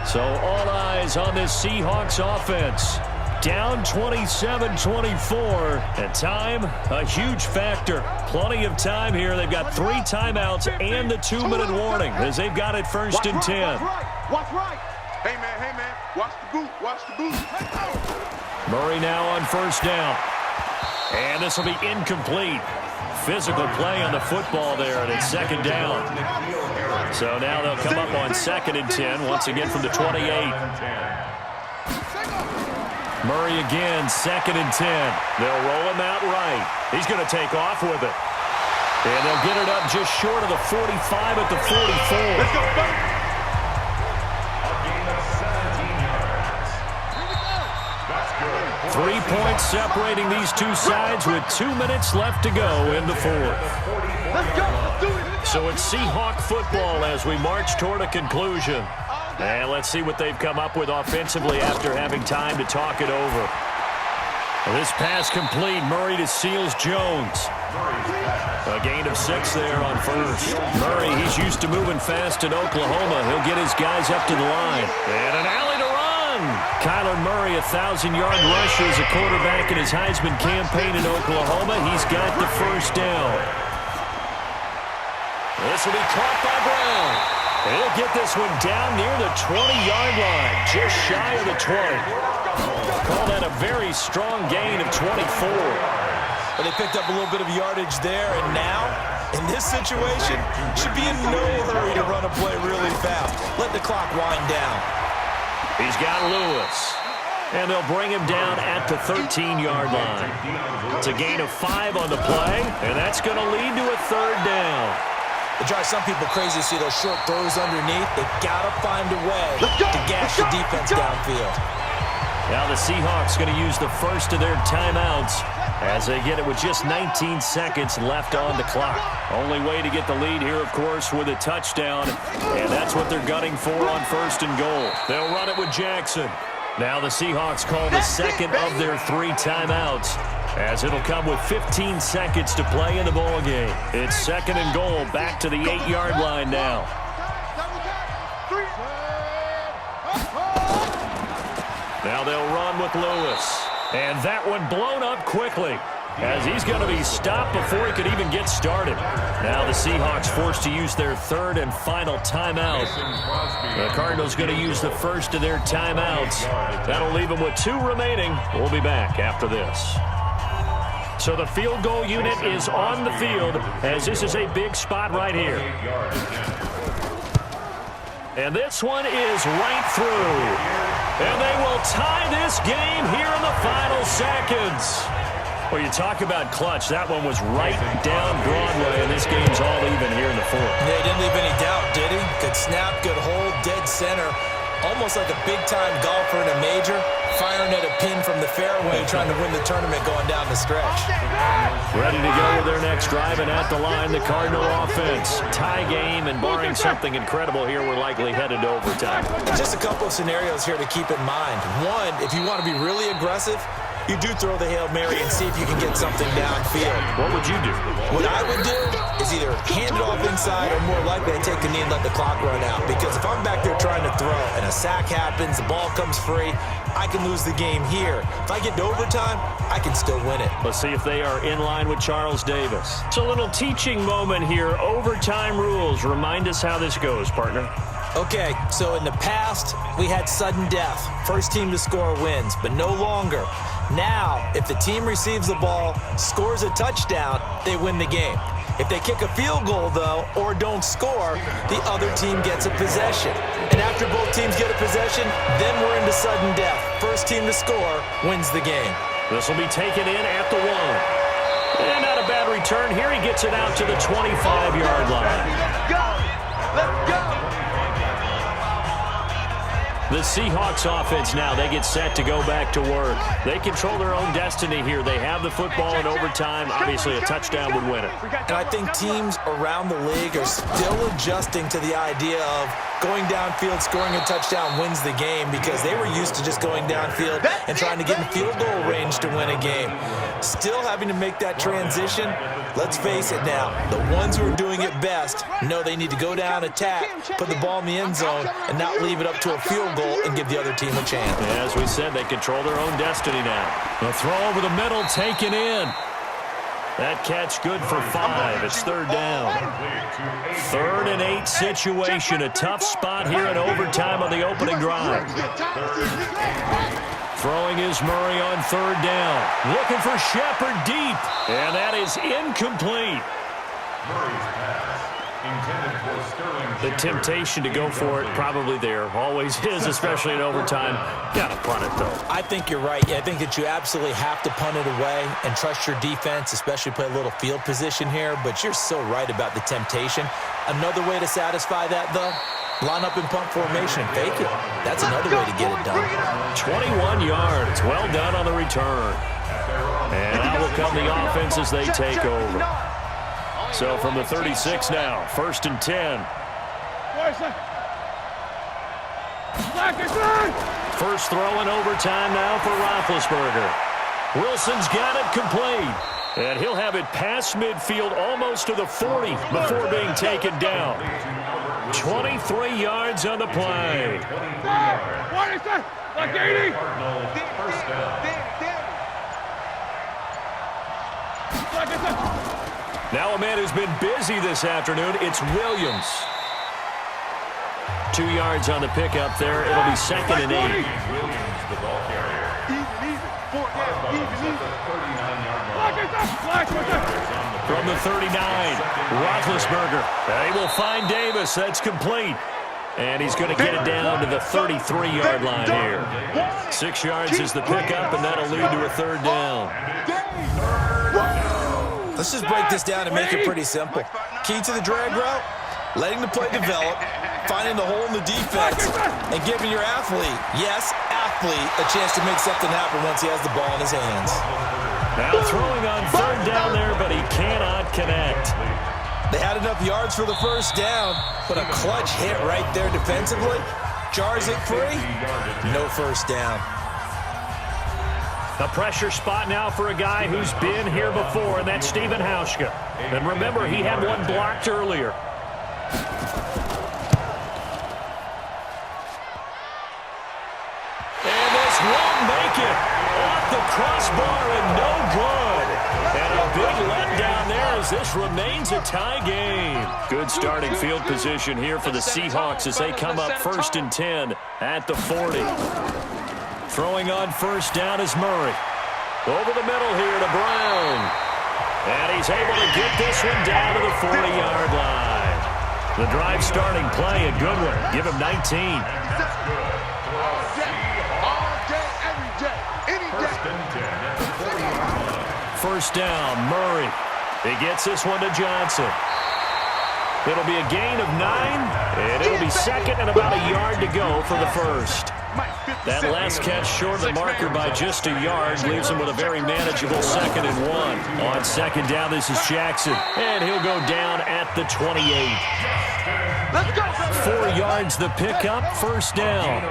Speaker 2: So all eyes on this Seahawks offense. Down 27-24. And time, a huge factor. Plenty of time here. They've got 3 timeouts and the 2-minute warning as they've got it 1st and 10.
Speaker 4: Watch right. Hey, man. Watch the boot.
Speaker 2: Murray now on 1st down. And this will be incomplete. Physical play on the football there, and it's 2nd down. So now they'll come up on 2nd and 10, once again from the 28. Murray again, 2nd and 10. They'll roll him out right. He's going to take off with it. And they'll get it up just short of the 45 at the 44.
Speaker 4: Let's go, baby.
Speaker 2: 3 points separating these two sides with 2 minutes left to go in the 4th. So it's Seahawk football as we march toward a conclusion. And let's see what they've come up with offensively after having time to talk it over. This pass complete. Murray to Seals Jones. A gain of 6 there on 1st. Murray, he's used to moving fast in Oklahoma. He'll get his guys up to the line. And an alley to run. Kyler Murray, 1,000-yard rusher as a quarterback in his Heisman campaign in Oklahoma. He's got the 1st down. This will be caught by Brown. He'll get this one down near the 20-yard line, just shy of the 20. Call that a very strong gain of 24.
Speaker 3: Well, they picked up a little bit of yardage there, and now, in this situation, should be in no hurry to run a play really fast. Let the clock wind down.
Speaker 2: He's got Lewis. And they'll bring him down at the 13-yard line. It's a gain of 5 on the play, and that's going to lead to a 3rd down.
Speaker 3: It drives some people crazy to see those short throws underneath. They've got to find a way to gash the defense downfield.
Speaker 2: Now the Seahawks going to use the first of their timeouts as they get it with just 19 seconds left on the clock. Only way to get the lead here, of course, with a touchdown, and that's what they're gunning for on 1st and goal. They'll run it with Jackson. Now the Seahawks call the second of their 3 timeouts as it'll come with 15 seconds to play in the ball game. It's 2nd and goal, back to the 8-yard line now. Now they'll run with Lewis. And that one blown up quickly as he's going to be stopped before he could even get started. Now the Seahawks forced to use their 3rd and final timeout. The Cardinals going to use the first of their timeouts. That'll leave them with 2 remaining. We'll be back after this. So the field goal unit is on the field as this is a big spot right here. And this one is right through. And they will tie this game here in the final seconds. Well, you talk about clutch. That one was right down Broadway, and this game's all even here in the 4th.
Speaker 3: Yeah, he didn't leave any doubt, did he? Good snap, good hold, dead center. Almost like a big-time golfer in a major, firing at a pin from the fairway, trying to win the tournament going down the stretch.
Speaker 2: Ready to go with their next drive, and at the line, the Cardinal offense. Tie game, and barring something incredible here, we're likely headed to overtime.
Speaker 3: Just a couple of scenarios here to keep in mind. One, if you want to be really aggressive, you do throw the Hail Mary and see if you can get something downfield.
Speaker 2: What would you do?
Speaker 3: What I would do is either hand it off inside or more likely I take the knee and let the clock run out. Because if I'm back there trying to throw and a sack happens, the ball comes free, I can lose the game here. If I get to overtime, I can still win it.
Speaker 2: Let's see if they are in line with Charles Davis. It's a little teaching moment here. Overtime rules. Remind us how this goes, partner.
Speaker 3: Okay, so in the past, we had sudden death. First team to score wins, but no longer. Now, if the team receives the ball, scores a touchdown, they win the game. If they kick a field goal, though, or don't score, the other team gets a possession. And after both teams get a possession, then we're into sudden death. First team to score wins the game.
Speaker 2: This will be taken in at the 1. And not a bad return. Here he gets it out to the 25-yard line.
Speaker 7: Let's go! Let's go!
Speaker 2: The Seahawks offense now, they get set to go back to work. They control their own destiny here. They have the football in overtime. Obviously, a touchdown would win it.
Speaker 3: And I think teams around the league are still adjusting to the idea of going downfield, scoring a touchdown wins the game, because they were used to just going downfield and trying to get in field goal range to win a game. Still having to make that transition. Let's face it now, the ones who are doing it best know they need to go down, attack, put the ball in the end zone, and not leave it up to a field goal and give the other team a chance.
Speaker 2: As we said, they control their own destiny now. The throw over the middle, taken in. That catch good for 5. It's third down. 3rd and 8 situation. A tough spot here in overtime on the opening drive. Throwing is Murray on 3rd down. Looking for Shepard deep. And that is incomplete.
Speaker 6: Murray's pass intended for Sterling.
Speaker 2: The temptation to go for it probably there. Always is, especially in overtime. Gotta punt it, though.
Speaker 3: I think you're right. I think that you absolutely have to punt it away and trust your defense, especially play a little field position here. But you're so right about the temptation. Another way to satisfy that, though, line up in punt formation and fake it. That's another way to get it done.
Speaker 2: 21 yards. Well done on the return. And out will come the offense as they take over. So from the 36 now, 1st and 10. First throw in overtime now for Roethlisberger. Wilson's got it complete. And he'll have it past midfield almost to the 40 before being taken down. 23 yards on the play.
Speaker 6: Like 80. First down.
Speaker 2: Now a man who's been busy this afternoon, it's Williams. 2 yards on the pickup there. It'll be 2nd and 8.
Speaker 6: Williams, the ball carrier.
Speaker 2: From the 39, Roethlisberger. He will find Davis. That's complete. And he's going to get it down to the 33-yard line here. 6 yards is the pickup, and that'll lead to a 3rd down.
Speaker 3: Let's just break this down and make it pretty simple. Key to the drag route, letting the play develop, finding the hole in the defense, and giving your athlete, yes, athlete, a chance to make something happen once he has the ball in his hands.
Speaker 2: Now throwing on 3rd down there, but he cannot connect.
Speaker 3: They had enough yards for the first down, but a clutch hit right there defensively jars it free. No first down.
Speaker 2: A pressure spot now for a guy who's been here before, and that's Stephen Hauschka. And remember, he had one blocked earlier. And this won't make it. Off the crossbar and no good. And a big letdown there as this remains a tie game. Good starting field position here for the Seahawks as they come up 1st and 10 at the 40. Throwing on 1st down is Murray. Over the middle here to Brown. And he's able to get this one down to the 40-yard line. The drive starting play, a good one. Give him 19. First down, Murray. He gets this one to Johnson. It'll be a gain of 9, and it'll be 2nd and about a yard to go for the first. That last catch short of the marker by just a yard leaves him with a very manageable 2nd and 1. On 2nd down, this is Jackson, and he'll go down at the 28. 4 yards the pickup, first down.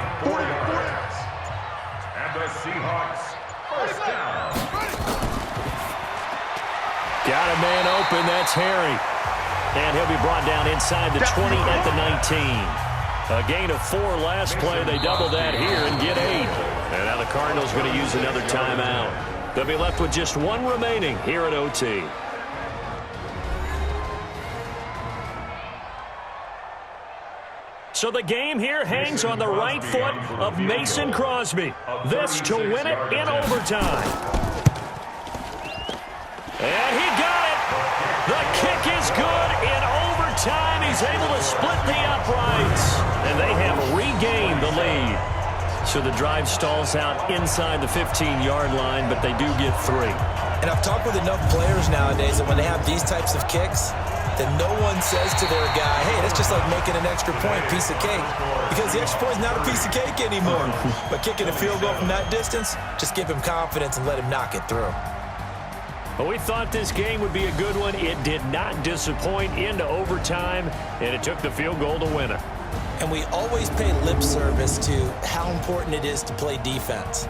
Speaker 6: And the Seahawks, first down.
Speaker 2: Got a man open, that's Harry. And he'll be brought down inside the 20 at the 19. A gain of 4 last play. They double that here and get 8. And now the Cardinals going to use another timeout. They'll be left with just 1 remaining here at OT. So the game here hangs on the right foot of Mason Crosby. This to win it in overtime. And he got it. The kick is good in overtime. He's able to split the uprights. And they have regained the lead. So the drive stalls out inside the 15-yard line, but they do get 3.
Speaker 3: And I've talked with enough players nowadays that when they have these types of kicks, that no one says to their guy, hey, that's just like making an extra point, piece of cake. Because the extra point is not a piece of cake anymore. But kicking a field goal from that distance, just give him confidence and let him knock it through.
Speaker 2: But we thought this game would be a good one. It did not disappoint into overtime, and it took the field goal to win it.
Speaker 3: And we always pay lip service to how important it is to play defense.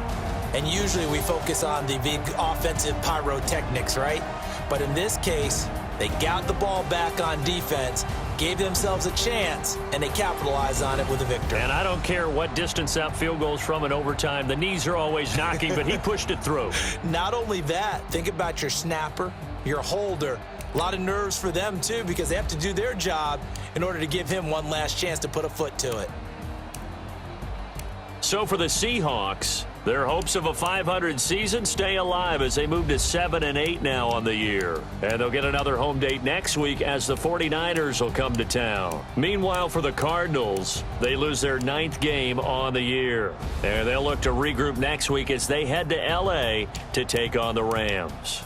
Speaker 3: And usually we focus on the big offensive pyrotechnics, right? But in this case, they got the ball back on defense, gave themselves a chance, and they capitalized on it with a victory.
Speaker 2: And I don't care what distance out field goals from in overtime. The knees are always knocking, but he pushed it through.
Speaker 3: Not only that, think about your snapper, your holder. A lot of nerves for them, too, because they have to do their job in order to give him one last chance to put a foot to it.
Speaker 2: So for the Seahawks, their hopes of a 500 season stay alive as they move to 7-8 now on the year. And they'll get another home date next week as the 49ers will come to town. Meanwhile, for the Cardinals, they lose their 9th game on the year. And they'll look to regroup next week as they head to L.A. to take on the Rams.